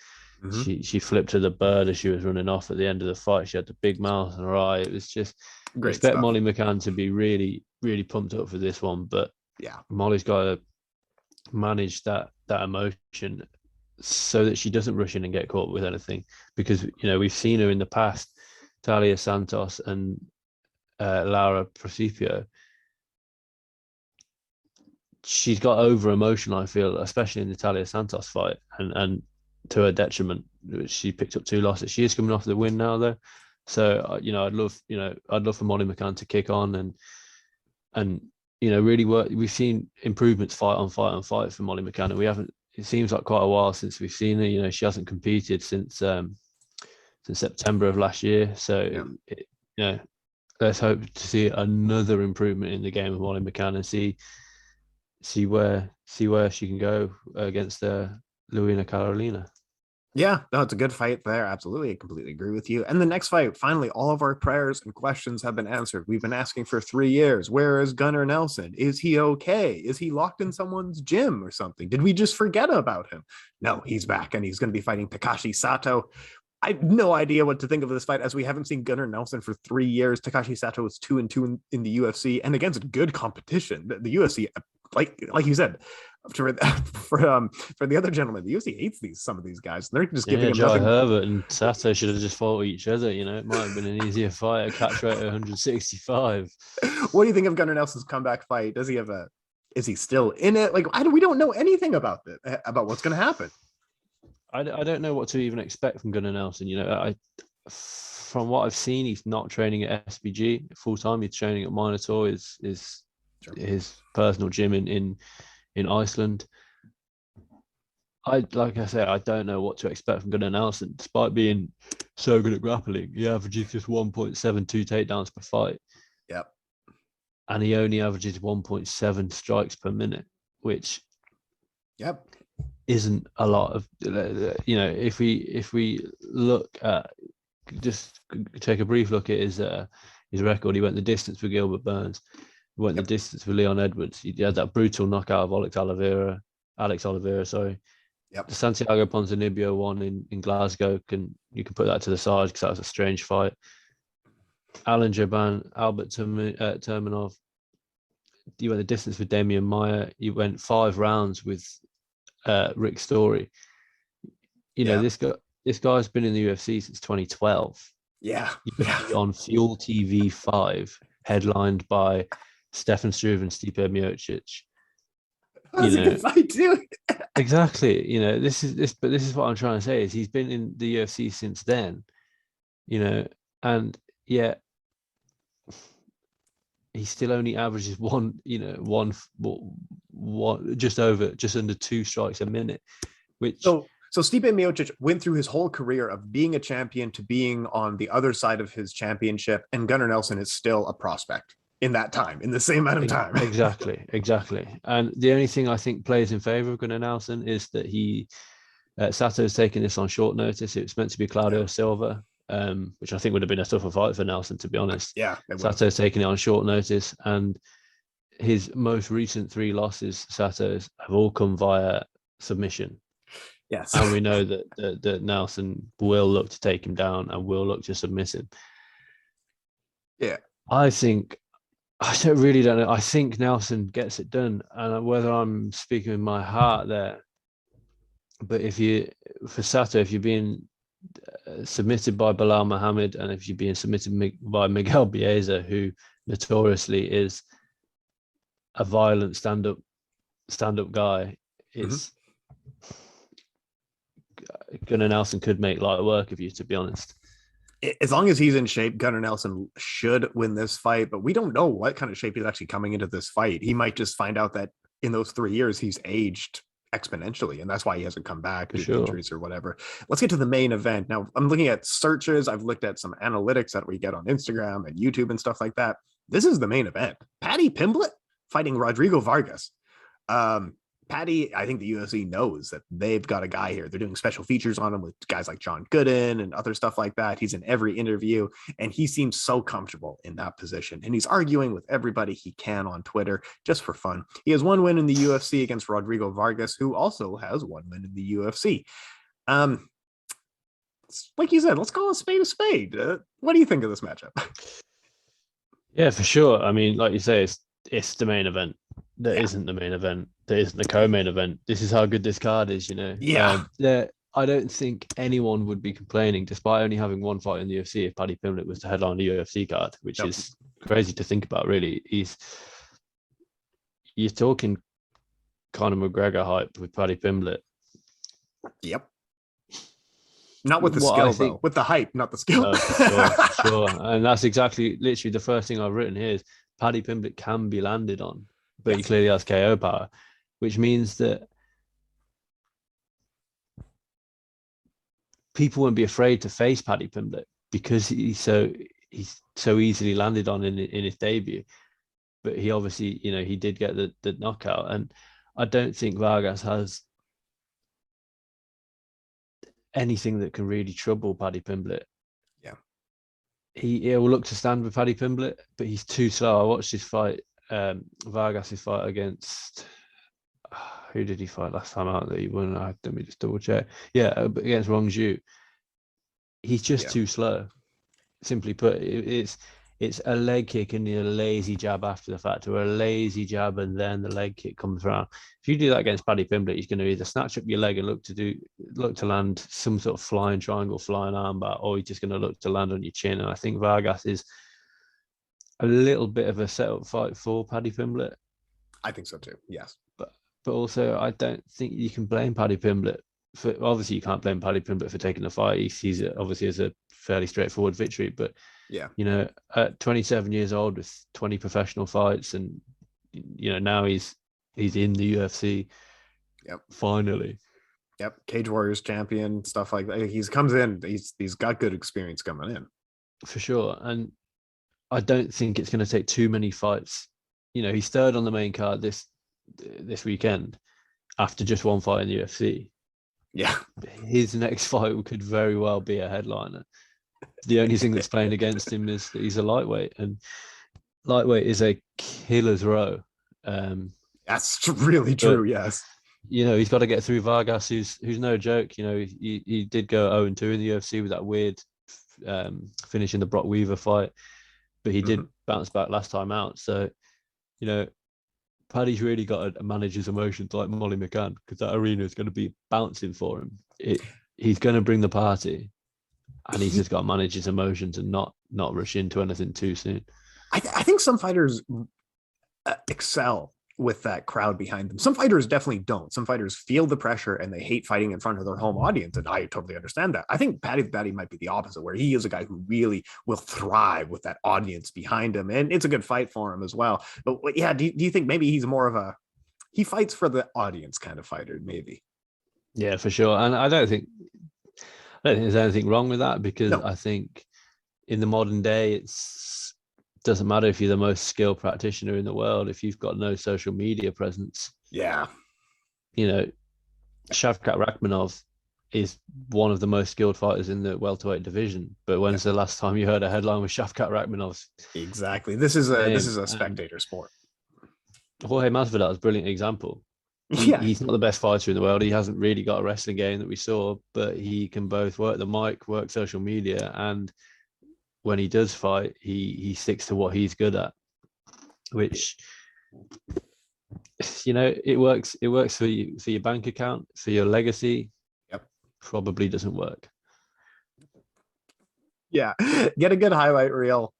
B: she flipped to the bird as she was running off at the end of the fight. She had the big mouth and her eye. It was just great. Expect stuff. Molly McCann to be really, really pumped up for this one, but
A: yeah,
B: Molly's got to manage that emotion so that she doesn't rush in and get caught with anything, because we've seen her in the past, Talia Santos and Laura Principio. She's got over emotional, I feel, especially in the Talia Santos fight, and to her detriment, she picked up 2 losses. She is coming off the win now, though, so I'd love for Molly McCann to kick on and really work. We've seen improvements fight on fight for Molly McCann, and we haven't. It seems like quite a while since we've seen her. She hasn't competed since September of last year. So, let's hope to see another improvement in the game of Molly McCann and see where she can go against Luana Carolina.
A: Yeah, no, it's a good fight there. Absolutely. I completely agree with you. And the next fight, finally, all of our prayers and questions have been answered. We've been asking for 3 years. Where is Gunnar Nelson? Is he okay? Is he locked in someone's gym or something? Did we just forget about him? No, he's back, and he's going to be fighting Takashi Sato. I have no idea what to think of this fight, as we haven't seen Gunnar Nelson for 3 years. Takashi Sato is 2-2 in the UFC, and against good competition. The UFC, like you said, for the other gentleman, the UFC hates some of these guys. They're just giving him nothing.
B: Herbert and Sato should have just fought each other. It might have been an easier fight. A catch rate of 165.
A: What do you think of Gunnar Nelson's comeback fight? Does he have is he still in it? Like, we don't know anything about what's going to happen.
B: I don't know what to even expect from Gunnar Nelson. From what I've seen, he's not training at SBG full time. He's training at Minotaur, his personal gym in Iceland. Like I said, I don't know what to expect from Gunnar Nelson. Despite being so good at grappling, he averages just 1.72 takedowns per fight.
A: Yep.
B: And he only averages 1.7 strikes per minute, which isn't a lot of, if we look at, just take a brief look at his record. He went the distance for Gilbert Burns. He went the distance for Leon Edwards. He had that brutal knockout of Alex Oliveira, sorry.
A: Yep.
B: The Santiago Ponzinibbio one in Glasgow, you can put that to the side because that was a strange fight. Alan Joban, Albert Terminov. He went the distance for Damian Maia. He went 5 rounds with Rick Story. This guy's been in the UFC since 2012.
A: Yeah.
B: On Fuel TV 5, headlined by Stefan Struve and Stipe Miocic.
A: That's a good fight too.
B: Exactly. This is what I'm trying to say is he's been in the UFC since then. And yet he still only averages just under 2 strikes a minute, which.
A: So Stipe Miocic went through his whole career of being a champion to being on the other side of his championship, and Gunnar Nelson is still a prospect in that time, in the same amount of time.
B: Exactly. And the only thing I think plays in favor of Gunnar Nelson is that Sato's taking this on short notice. It was meant to be Claudio Silva, which I think would have been a tougher fight for Nelson, to be honest.
A: Yeah.
B: Sato's taking it on short notice, and his most recent 3 losses, Sato's, have all come via submission.
A: Yes.
B: And we know that Nelson will look to take him down and will look to submit him.
A: Yeah.
B: I don't know. I think Nelson gets it done, and whether I'm speaking with my heart there, but for Sato, if you're being submitted by Bilal Muhammad, and if you're being submitted by Miguel Bieza, who notoriously is a violent stand-up guy, it's Gunnar Nelson could make light work of you, to be honest.
A: As long as he's in shape, Gunnar Nelson should win this fight, but we don't know what kind of shape he's actually coming into this fight. He might just find out that in those 3 years he's aged exponentially, and that's why he hasn't come back due to injuries or whatever. Let's get to the main event. Now, I'm looking at searches. I've looked at some analytics that we get on Instagram and YouTube and stuff like that. This is the main event. Paddy Pimblett fighting Rodrigo Vargas. Paddy, I think the UFC knows that they've got a guy here. They're doing special features on him with guys like John Gooden and other stuff like that. He's in every interview, and he seems so comfortable in that position. And he's arguing with everybody he can on Twitter just for fun. He has one win in the UFC against Rodrigo Vargas, who also has one win in the UFC. Like you said, let's call a spade a spade. What do you think of this matchup?
B: Yeah, for sure. I mean, like you say, it's the main event. There isn't the main event. There isn't the co-main event. This is how good this card is, you know.
A: Yeah.
B: I don't think anyone would be complaining, despite only having one fight in the UFC, if Paddy Pimblett was to headline the UFC card, which is crazy to think about, really. You're talking Conor McGregor hype with Paddy Pimblett.
A: Yep. Not with the skill, though. With the hype, not the skill.
B: No, for sure. And that's literally the first thing I've written here is Paddy Pimblett can be landed on, but he clearly has KO power, which means that people won't be afraid to face Paddy Pimblett because he's so easily landed on in his debut. But he obviously, you know, he did get the knockout, and I don't think Vargas has anything that can really trouble Paddy Pimblett.
A: Yeah.
B: He will look to stand with Paddy Pimblett, but he's too slow. I watched his fight, Vargas' fight against who did he fight last time out that he won? Let me just double check. Yeah, against Rong Zhu. He's just too slow. Simply put, it's a leg kick and a lazy jab after the fact, or a lazy jab and then the leg kick comes around. If you do that against Paddy Pimblett, he's going to either snatch up your leg and look to land some sort of flying triangle, flying armbar, or he's just going to look to land on your chin. And I think Vargas is a little bit of a setup fight for Paddy Pimblett.
A: I think so too. Yes,
B: but also I don't think you can blame Paddy Pimblett for. Obviously, you can't blame Paddy Pimblett for taking the fight. He sees it obviously as a fairly straightforward victory, but you know, at 27 years old with 20 professional fights, and you know now he's in the UFC.
A: Yep,
B: finally.
A: Yep, Cage Warriors champion, stuff like that. He's comes in. He's got good experience coming in
B: for sure, and I don't think it's going to take too many fights. You know, he's third on the main card this weekend after just one fight in the UFC.
A: Yeah,
B: his next fight could very well be a headliner. The only thing that's playing against him is that he's a lightweight, and lightweight is a killer's row.
A: That's really true. Yes,
B: you know, he's got to get through Vargas, who's no joke. You know, he did go 0-2 in the UFC with that weird finish in the Brock Weaver fight, but he did bounce back last time out. So, you know, Paddy's really got to manage his emotions like Molly McCann, because that arena is going to be bouncing for him. He's going to bring the party, and he's just got to manage his emotions and not rush into anything too soon.
A: I think some fighters excel with that crowd behind them. Some fighters definitely don't. Some fighters feel the pressure and they hate fighting in front of their home audience, and I totally understand that. I think Paddy might be the opposite, where he is a guy who really will thrive with that audience behind him, and it's a good fight for him as well. But yeah, do you think maybe he's more of he fights for the audience kind of fighter, maybe?
B: Yeah, for sure. And I don't think there's anything wrong with that, because I think in the modern day, it's doesn't matter if you're the most skilled practitioner in the world. If you've got no social media presence, you know, Shavkat Rakhmonov is one of the most skilled fighters in the welterweight division. But when's the last time you heard a headline with Shavkat Rakhmonov?
A: Exactly. This is a spectator sport.
B: Jorge Masvidal is a brilliant example. He's not the best fighter in the world. He hasn't really got a wrestling game that we saw, but he can both work the mic, work social media, and when he does fight, he sticks to what he's good at, which, you know, it works. It works for you, for your bank account, for your legacy.
A: Yep.
B: Probably doesn't work.
A: Yeah, get a good highlight reel.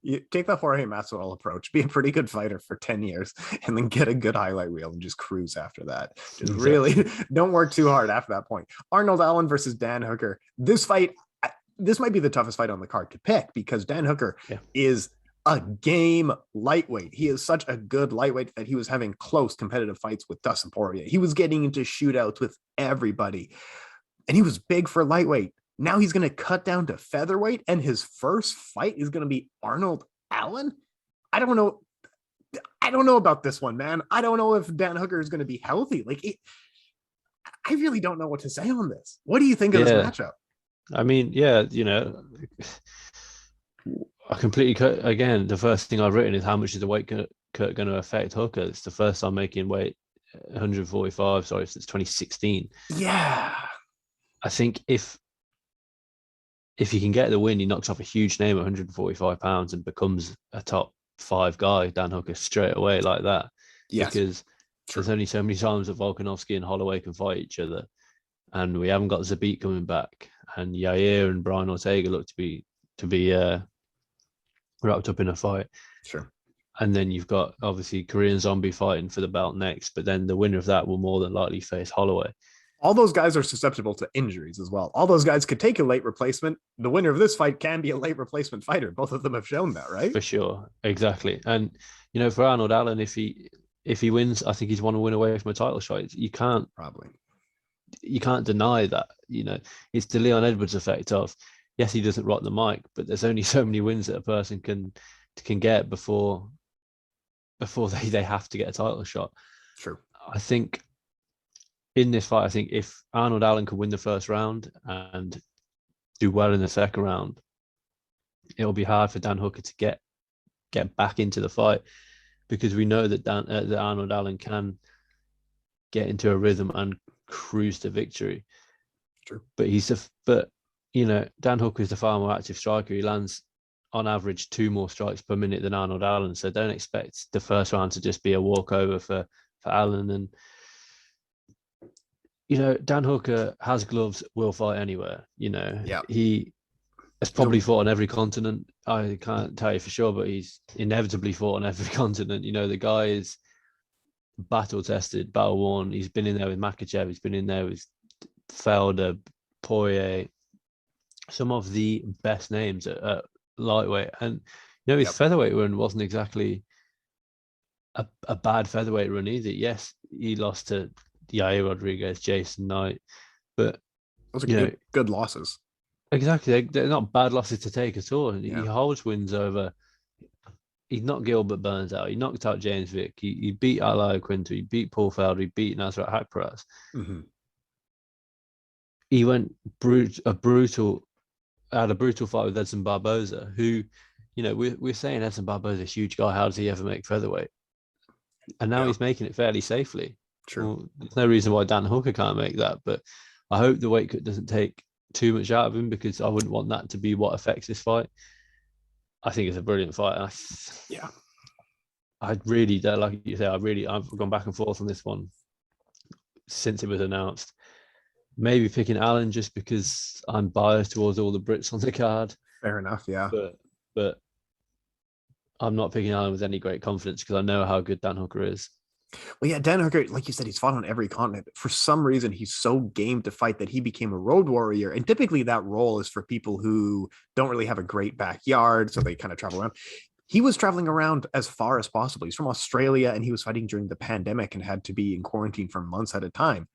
A: You take the Jorge Masvidal approach. Be a pretty good fighter for 10 years, and then get a good highlight reel and just cruise after that. Just really don't work too hard after that point. Arnold Allen versus Dan Hooker. This fight, this might be the toughest fight on the card to pick because Dan Hooker is a game lightweight. He is such a good lightweight that he was having close competitive fights with Dustin Poirier. He was getting into shootouts with everybody, and he was big for lightweight. Now he's going to cut down to featherweight, and his first fight is going to be Arnold Allen. I don't know about this one, man. I don't know if Dan Hooker is going to be healthy. I really don't know what to say on this. What do you think of this matchup?
B: I mean, you know, I completely again, the first thing I've written is how much is the weight cut going to affect Hooker? It's the first time making weight 145, since 2016.
A: Yeah.
B: I think if he can get the win, he knocks off a huge name at 145 pounds and becomes a top 5 guy, Dan Hooker, straight away like that.
A: Yes.
B: Because there's only so many times that Volkanovski and Holloway can fight each other. And we haven't got Zabit coming back. And Yair and Brian Ortega look to be wrapped up in a fight.
A: Sure.
B: And then you've got, obviously, Korean Zombie fighting for the belt next. But then the winner of that will more than likely face Holloway.
A: All those guys are susceptible to injuries as well. All those guys could take a late replacement. The winner of this fight can be a late replacement fighter. Both of them have shown that, right?
B: For sure. Exactly. And, you know, for Arnold Allen, if he wins, I think he's one to win away from a title shot. You can't deny that. You know, it's the Leon Edwards effect of, yes, he doesn't rock the mic, but there's only so many wins that a person can get before they have to get a title shot.
A: True.
B: I think in this fight, I think if Arnold Allen could win the first round and do well in the second round, it'll be hard for Dan Hooker to get back into the fight, because we know that that Arnold Allen can get into a rhythm and cruise to victory.
A: True.
B: But you know, Dan Hooker is the far more active striker. He lands on average 2 more strikes per minute than Arnold Allen. So don't expect the first round to just be a walkover for Allen. And, you know, Dan Hooker has gloves, will fight anywhere. You know, he has probably fought on every continent. I can't tell you for sure, but he's inevitably fought on every continent. You know, the guy is battle tested, battle worn. He's been in there with Makhachev. He's been in there with Felder, Poirier, some of the best names at lightweight. And, you know, his featherweight run wasn't exactly a bad featherweight run either. Yes, he lost to Yair Rodriguez, Jason Knight, but
A: those are good losses.
B: Exactly, they're not bad losses to take at all. And he holds wins over. He knocked Gilbert Burns out. He knocked out James Vick. He beat Alia Quinto. He beat Paul Felder. He beat Nasrat Haqparast.
A: Mm-hmm.
B: He went had a brutal fight with Edson Barboza, who, you know, we're saying Edson Barboza is a huge guy. How does he ever make featherweight? And now he's making it fairly safely.
A: True.
B: Well, there's no reason why Dan Hooker can't make that, but I hope the weight cut doesn't take too much out of him, because I wouldn't want that to be what affects this fight. I think it's a brilliant fight. I really, like you say, I've gone back and forth on this one since it was announced. Maybe picking Allen just because I'm biased towards all the Brits on the card.
A: Fair enough, yeah.
B: But I'm not picking Allen with any great confidence because I know how good Dan Hooker is.
A: Well, yeah, Dan Hooker, like you said, he's fought on every continent. For some reason, he's so game to fight that he became a road warrior. And typically that role is for people who don't really have a great backyard, so they kind of travel around. He was traveling around as far as possible. He's from Australia, and he was fighting during the pandemic and had to be in quarantine for months at a time.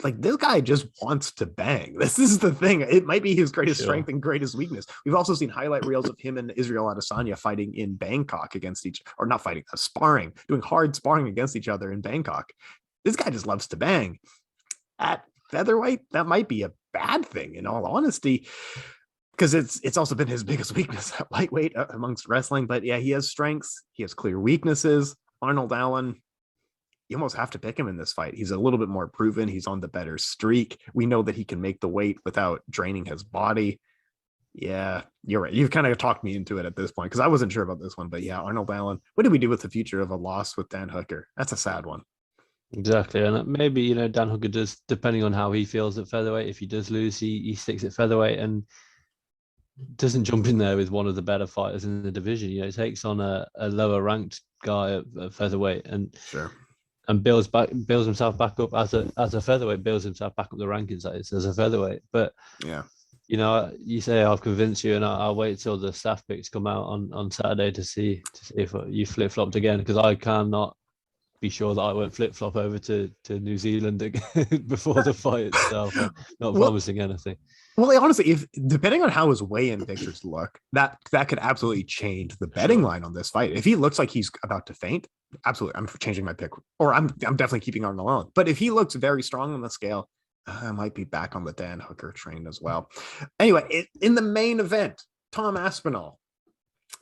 A: Like, this guy just wants to bang. This is the thing. It might be his greatest strength and greatest weakness. We've also seen highlight reels of him and Israel Adesanya fighting in Bangkok against sparring, doing hard sparring against each other in Bangkok. This guy just loves to bang. At featherweight, that might be a bad thing, in all honesty, because it's also been his biggest weakness at lightweight amongst wrestling. But yeah, he has strengths. He has clear weaknesses. Arnold Allen, you almost have to pick him in this fight. He's a little bit more proven. He's on the better streak. We know that he can make the weight without draining his body. Yeah, you're right. You've kind of talked me into it at this point because I wasn't sure about this one. But yeah, Arnold Allen. What do we do with the future of a loss with Dan Hooker? That's a sad one.
B: Exactly. And maybe, Dan Hooker does, depending on how he feels at featherweight, if he does lose, he sticks at featherweight and doesn't jump in there with one of the better fighters in the division. He takes on a lower ranked guy at featherweight and
A: Sure.
B: And builds himself back up as a featherweight, builds himself back up the rankings, that is, as a featherweight. But
A: yeah,
B: you say I've convinced you, and I'll wait till the staff picks come out on Saturday to see if you flip flopped again, because I cannot be sure that I won't flip flop over to New Zealand before the fight itself. I'm not promising anything.
A: Well, honestly, if depending on how his weigh-in pictures look, that could absolutely change the betting line on this fight. If he looks like he's about to faint, absolutely, I'm changing my pick, or I'm definitely keeping Arnold alone. But if he looks very strong on the scale, I might be back on the Dan Hooker train as well. Anyway, in the main event, Tom Aspinall,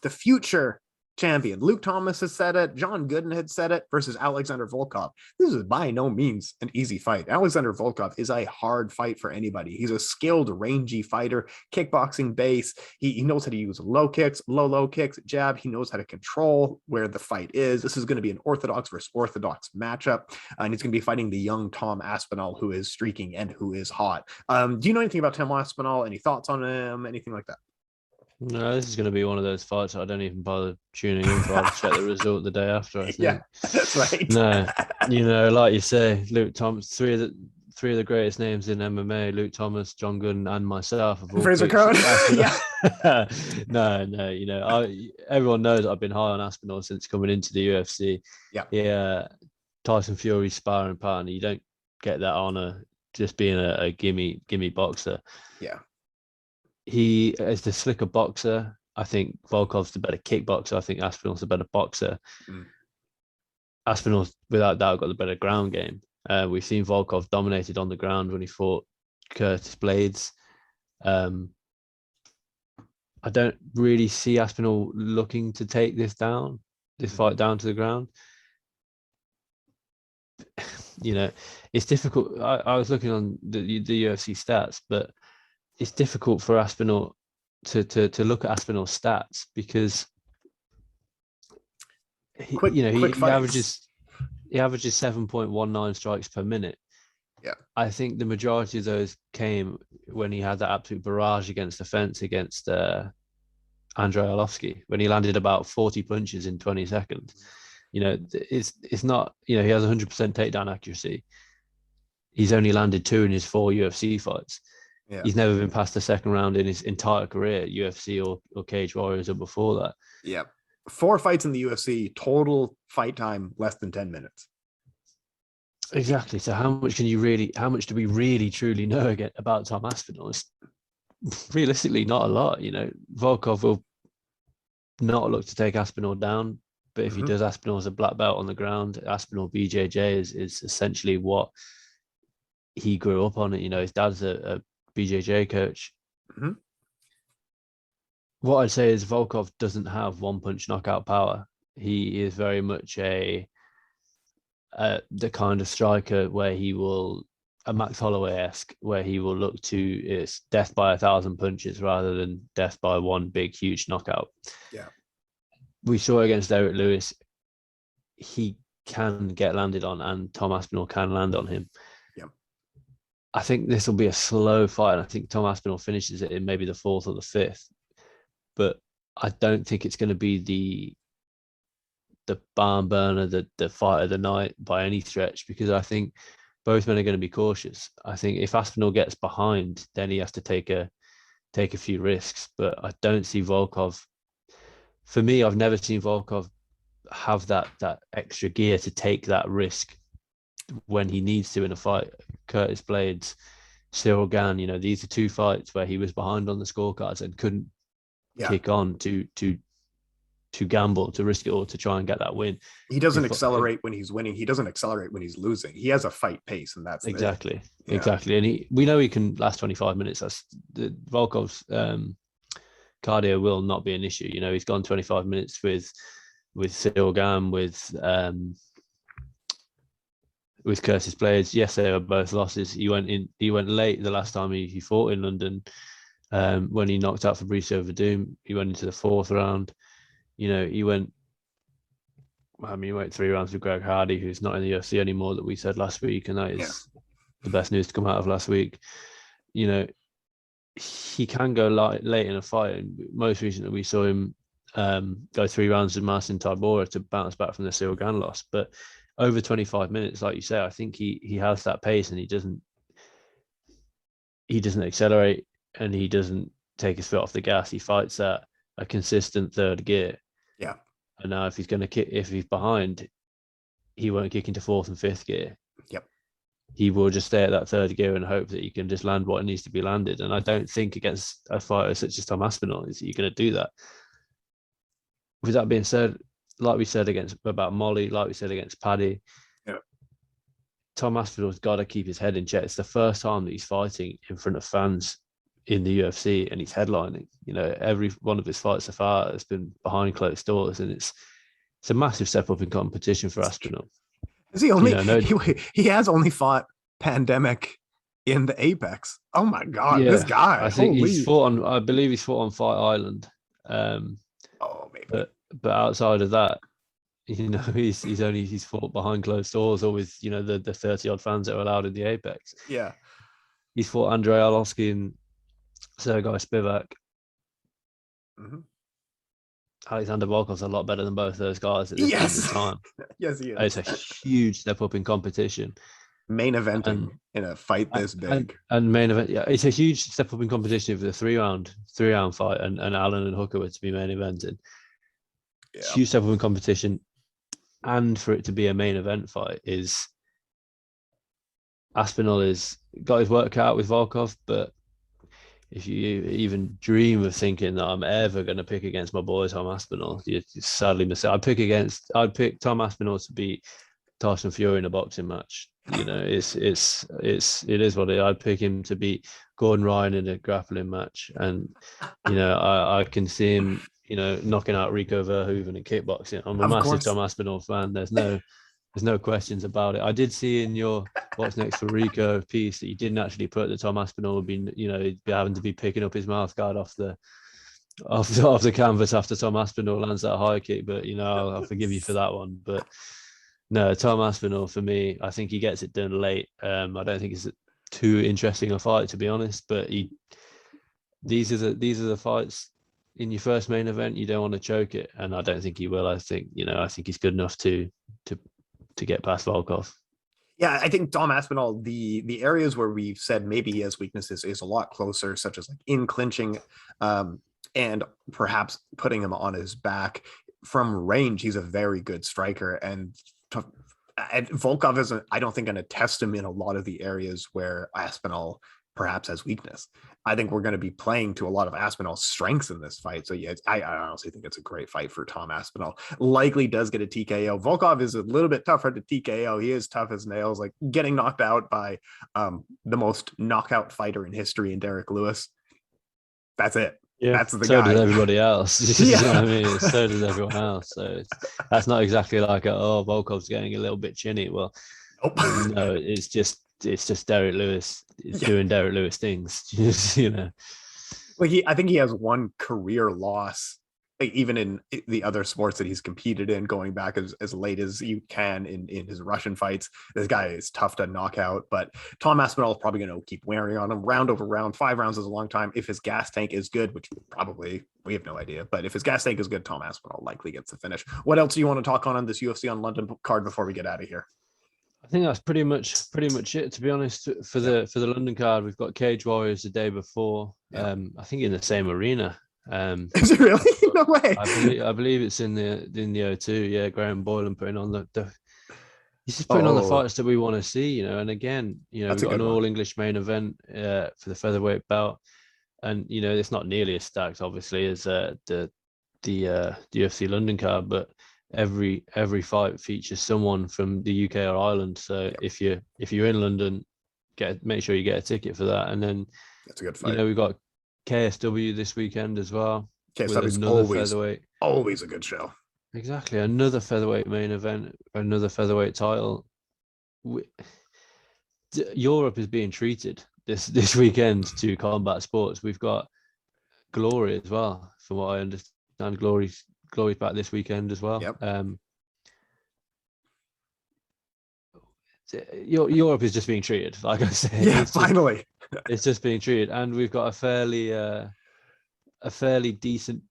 A: the future champion. Luke Thomas has said it. John Gooden had said it versus Alexander Volkov. This is by no means an easy fight. Alexander Volkov is a hard fight for anybody. He's a skilled, rangy fighter, kickboxing base. He knows how to use low kicks, low kicks, jab. He knows how to control where the fight is. This is going to be an orthodox versus orthodox matchup. And he's going to be fighting the young Tom Aspinall, who is streaking and who is hot. Do you know anything about Tom Aspinall? Any thoughts on him? Anything like that?
B: No, this is going to be one of those fights I don't even bother tuning in for. I'll check the result the day after, I think.
A: Yeah, that's right.
B: No, like you say, Luke Thomas, three of the greatest names in MMA, Luke Thomas, John Gooden, and myself.
A: Frazer Krohn.
B: Yeah. No, everyone knows I've been high on Aspinall since coming into the UFC. Yeah. Tyson Fury's sparring partner. You don't get that honor just being a gimme boxer.
A: Yeah.
B: He is the slicker boxer. I think Volkov's the better kickboxer. I think Aspinall's the better boxer. Aspinall's without doubt got the better ground game. We've seen Volkov dominated on the ground when he fought Curtis Blades. I don't really see Aspinall looking to take this fight down to the ground. It's difficult. I was looking on the UFC stats, but it's difficult for Aspinall to look at Aspinall's stats because he averages 7.19 strikes per minute.
A: Yeah,
B: I think the majority of those came when he had that absolute barrage against the fence against Andrei Arlovski, when he landed about 40 punches in 20 seconds. It's not, he has 100% takedown accuracy. He's only landed 2 in his 4 UFC fights. Yeah. He's never been past the second round in his entire career, UFC or Cage Warriors or before that.
A: Yeah. 4 fights in the UFC, total fight time less than 10 minutes.
B: Exactly. So how much do we really truly know about Tom Aspinall? It's realistically not a lot. Volkov will not look to take Aspinall down, but if he does, Aspinall as a black belt on the ground. Aspinall BJJ is essentially what he grew up on. His dad's a BJJ coach. What I'd say is Volkov doesn't have one punch knockout power. He is very much the kind of striker where he will, a Max Holloway-esque, where he will look to it's death by 1,000 punches rather than death by one big huge knockout.
A: Yeah,
B: we saw against Eric Lewis, he can get landed on, and Tom Aspinall can land on him. I think this will be a slow fight, and I think Tom Aspinall finishes it in maybe the 4th or the 5th. But I don't think it's going to be the barn burner, the fight of the night by any stretch, because I think both men are going to be cautious. I think if Aspinall gets behind, then he has to take a few risks. But I don't see Volkov. For me, I've never seen Volkov have that extra gear to take that risk when he needs to in a fight. Curtis Blades, Cyril Gann, these are 2 fights where he was behind on the scorecards and couldn't kick on to gamble, to risk it all to try and get that win.
A: He doesn't accelerate when he's winning. He doesn't accelerate when he's losing. He has a fight pace, and that's
B: exactly. And we know he can last 25 minutes. That's Volkov's cardio will not be an issue. He's gone 25 minutes with Cyril Gann, with Curtis Blades. Yes, they were both losses. He went late the last time he fought in London. When he knocked out Fabricio Verdum, he went into the 4th round. He went 3 rounds with Greg Hardy, who's not in the UFC anymore, that we said last week, and that is the best news to come out of last week. He can go late in a fight, and most recently we saw him go 3 rounds with Marcin Tybura to bounce back from the Cyril Gane loss. But over 25 minutes, like you say, I think he has that pace, and he doesn't accelerate, and he doesn't take his foot off the gas. He fights at a consistent 3rd gear.
A: Yeah.
B: And now if he's behind, he won't kick into 4th and 5th gear.
A: Yep.
B: He will just stay at that 3rd gear and hope that he can just land what needs to be landed. And I don't think against a fighter such as Tom Aspinall is you're going to do that. With that being said, like we said about Molly, like we said against Paddy, Tom Aspinall's got to keep his head in check. It's the first time that he's fighting in front of fans in the UFC, and he's headlining. Every one of his fights so far has been behind closed doors, and it's a massive step up in competition for Aspinall.
A: Is he only? He has only fought Pandemic in the Apex. Oh my God, this guy!
B: I think he's fought on. I believe he's fought on Fight Island.
A: Maybe.
B: But outside of that, he's fought behind closed doors, or with the 30-odd fans that are allowed in the Apex.
A: Yeah,
B: he's fought Andrei Arlovsky and Sergei Spivak.
A: Mm-hmm.
B: Alexander Volkov's a lot better than both those guys at this time.
A: Yes, he is.
B: It's a huge step up in competition.
A: Main eventing in a fight this big.
B: And main event, it's a huge step up in competition for the three round fight, and Allen and Hooker were to be main eventing. Yeah. Huge step up in competition, and for it to be a main event fight is Aspinall is got his work cut out with Volkov, but if you even dream of thinking that I'm ever going to pick against my boy Tom Aspinall, you sadly miss it. I'd pick Tom Aspinall to beat Tyson Fury in a boxing match. It is what it is. I'd pick him to beat Gordon Ryan in a grappling match, and I can see him knocking out Rico Verhoeven in kickboxing. I'm a massive Tom Aspinall fan. There's no questions about it. I did see in your What's Next for Rico piece that you didn't actually put that Tom Aspinall would be, he'd be having to be picking up his mouth guard off the canvas after Tom Aspinall lands that high kick. But I'll forgive you for that one. But no, Tom Aspinall for me, I think he gets it done late. I don't think it's too interesting a fight, to be honest. But these are the fights in your first main event. You don't want to choke it, and I don't think he will. I think he's good enough to get past Volkov.
A: Yeah, I think Tom Aspinall, the areas where we've said maybe he has weaknesses is a lot closer, such as like in clinching, and perhaps putting him on his back. From range, he's a very good striker, and Volkov isn't, I don't think, going to test him in a lot of the areas where Aspinall perhaps has weakness. I think we're going to be playing to a lot of Aspinall's strengths in this fight. So yeah, I honestly think it's a great fight for Tom Aspinall. Likely does get a TKO. Volkov is a little bit tougher to TKO. He is tough as nails, like getting knocked out by the most knockout fighter in history in Derek Lewis. That's it.
B: Yeah,
A: that's the
B: so
A: guy.
B: Did everybody else. You know what I mean? So does everyone else. So that's not exactly like Volkov's getting a little bit chinny. Well,
A: nope.
B: No, it's just Derek Lewis. It's doing Derek Lewis things.
A: Like I think he has one career loss, like even in the other sports that he's competed in, going back as late as you can in his Russian fights. This guy is tough to knock out, but Tom Aspinall is probably going to keep wearing on him round over round. 5 rounds is a long time. If his gas tank is good, which probably we have no idea, but if his gas tank is good, Tom Aspinall likely gets the finish. What else do you want to talk on this UFC on London card before we get out of here?
B: I think that's pretty much it, to be honest. For the London card, we've got Cage Warriors the day before. I think in the same arena.
A: Is it really? No way.
B: I believe it's in the O2. Yeah, Graham Boylan putting on he's just putting on the fights that we want to see, and again, we've got an all English main event for the featherweight belt, and it's not nearly as stacked, obviously, as the UFC London card, but every fight features someone from the UK or Ireland. So if you're in London, make sure you get a ticket for that, and then
A: that's a good fight.
B: We've got KSW this weekend as well.
A: KSW is always a good show.
B: Exactly, another featherweight main event, another featherweight title. Europe is being treated this weekend to combat sports. We've got Glory as well, from what I understand. Glory's back this weekend as well.
A: Yep.
B: Europe is just being treated, like I say.
A: Yeah, finally.
B: It's just being treated, and we've got a fairly decent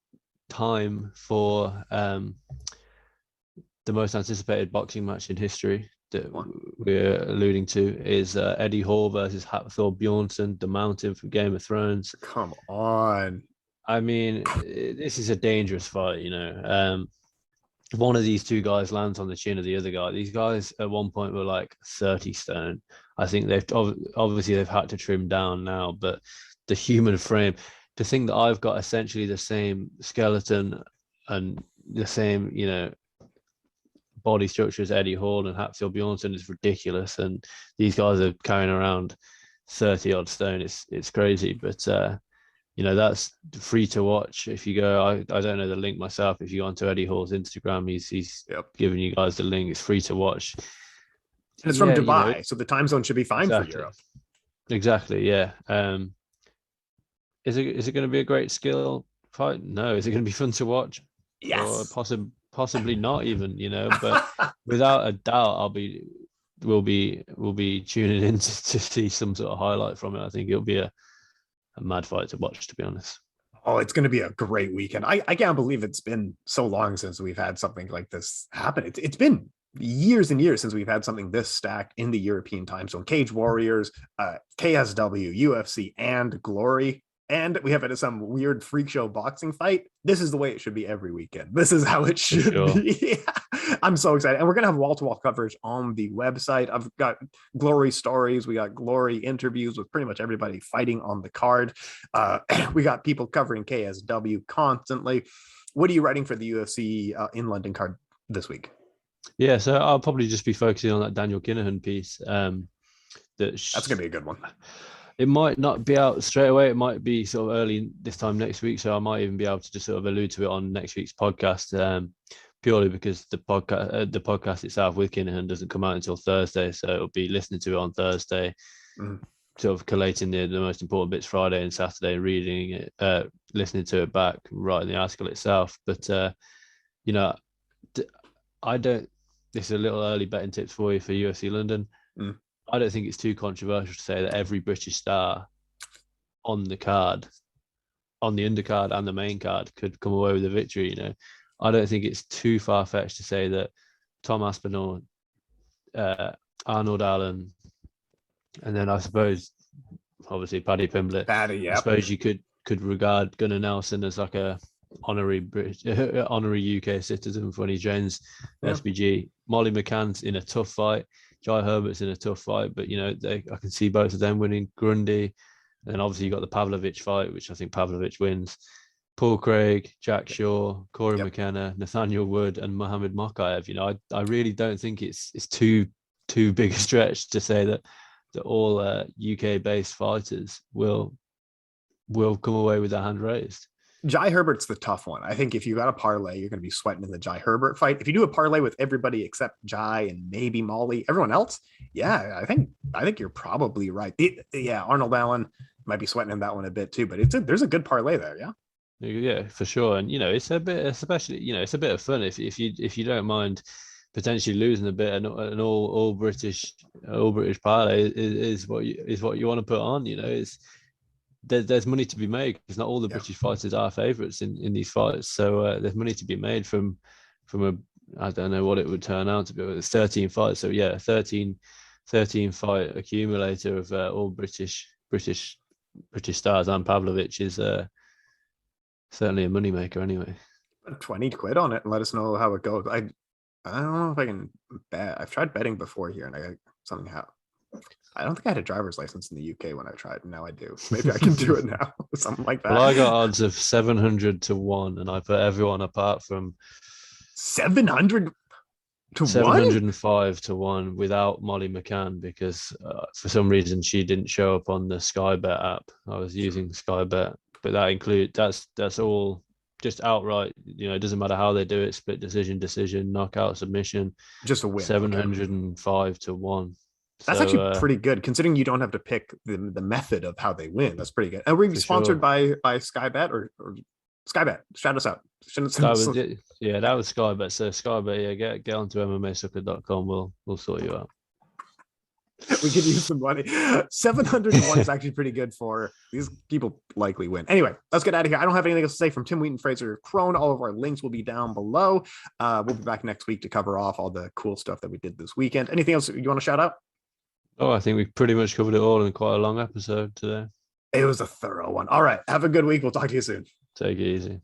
B: time for the most anticipated boxing match in history that we're alluding to is Eddie Hall versus Hafthor Bjornsson, the Mountain from Game of Thrones.
A: Come on.
B: I mean, this is a dangerous fight, you know. One of these two guys lands on the chin of the other guy. These guys at one point were like 30 stone. I think they've had to trim down now, but the human frame, to think that I've got essentially the same skeleton and the same, you know, body structure as Eddie Hall and Hafthor Bjornsson is ridiculous. And these guys are carrying around 30 odd stone. It's crazy, but you know, that's free to watch. If you go, I don't know the link myself. If you go onto Eddie Hall's Instagram, he's giving you guys the link. It's free to watch.
A: And it's from Dubai, you know, so the time zone should be fine for Europe.
B: Exactly, yeah. Is it going to be a great skill fight? No. Is it going to be fun to watch?
A: Yes.
B: Or possibly not even, you know. But without a doubt, we'll be tuning in to see some sort of highlight from it. I think it'll be a mad fight to watch, to be honest.
A: Oh, it's going to be a great weekend. I can't believe it's been so long since we've had something like this happen. It's been years and years since we've had something this stacked in the European time zone. Cage Warriors, KSW, UFC, and Glory. And we have it as some weird freak show boxing fight. This is the way it should be every weekend. This is how it should be. I'm so excited. And we're going to have wall-to-wall coverage on the website. I've got Glory stories. We got Glory interviews with pretty much everybody fighting on the card. We got people covering KSW constantly. What are you writing for the UFC in London card this week?
B: Yeah, so I'll probably just be focusing on that Daniel Kinahan piece.
A: That's going to be a good one.
B: It might not be out straight away. It might be sort of early this time next week. So I might even be able to just sort of allude to it on next week's podcast, purely because the podcast itself with Kinahan doesn't come out until Thursday. So it'll be listening to it on Thursday, sort of collating the most important bits Friday and Saturday, reading it, listening to it back, writing the article itself. But, you know, this is a little early betting tips for you for UFC London. I don't think it's too controversial to say that every British star on the card, on the undercard and the main card, could come away with a victory. You know, I don't think it's too far-fetched to say that Tom Aspinall, Arnold Allen, and then I suppose obviously Paddy Pimblett.
A: Paddy, yeah.
B: I suppose you could regard Gunnar Nelson as like a honorary UK citizen for when he joins SBG. Molly McCann's in a tough fight. Jai Herbert's in a tough fight, but you know, I can see both of them winning. Grundy, and then obviously you got the Pavlovich fight, which I think Pavlovich wins. Paul Craig, Jack Shaw, Corey McKenna, Nathaniel Wood, and Mohamed Mokaev. You know, I really don't think it's too big a stretch to say that all UK based fighters will come away with their hand raised.
A: Jai Herbert's the tough one. I think if you got a parlay, you're going to be sweating in the Jai Herbert fight. If you do a parlay with everybody except Jai and maybe Molly, everyone else, I think you're probably right. Arnold Allen might be sweating in that one a bit too, but there's a good parlay there.
B: Yeah, for sure. And you know, it's a bit, especially, you know, it's a bit of fun if you don't mind potentially losing a bit. An all British parlay is what you want to put on. You know, there's money to be made because not all the British fighters are favourites in these fights. So there's money to be made from a, I don't know what it would turn out to be. It's 13 fights. So yeah, 13 fight accumulator of all British stars, and Pavlovich is certainly a moneymaker anyway.
A: 20 quid on it and let us know how it goes. I don't know if I can bet. I've tried betting before here and I got something happen. I don't think I had a driver's license in the UK when I tried. Now I do. Maybe I can do it now. Something like that.
B: Well, I got odds of 700 to 1, and I put everyone apart from
A: 700 to
B: 705 to 1 without Molly McCann because for some reason she didn't show up on the Sky Bet app. I was using Sky Bet, but that's all just outright. You know, it doesn't matter how they do it: split decision, knockout, submission.
A: Just a win.
B: 705 to 1.
A: That's actually pretty good, considering you don't have to pick the method of how they win. That's pretty good. And we're sponsored by Sky Bet or Sky Bet. Shout us out.
B: Yeah, that was Sky Bet. So Sky Bet, yeah, get onto MMAsucka.com. We'll sort you out.
A: We could use some money. 701 is actually pretty good for these people. Likely win. Anyway, let's get out of here. I don't have anything else to say from Tim, Wheaton, Frazer, Krohn. All of our links will be down below. We'll be back next week to cover off all the cool stuff that we did this weekend. Anything else you want to shout out?
B: Oh, I think we've pretty much covered it all in quite a long episode today.
A: It was a thorough one. All right. Have a good week. We'll talk to you soon.
B: Take it easy.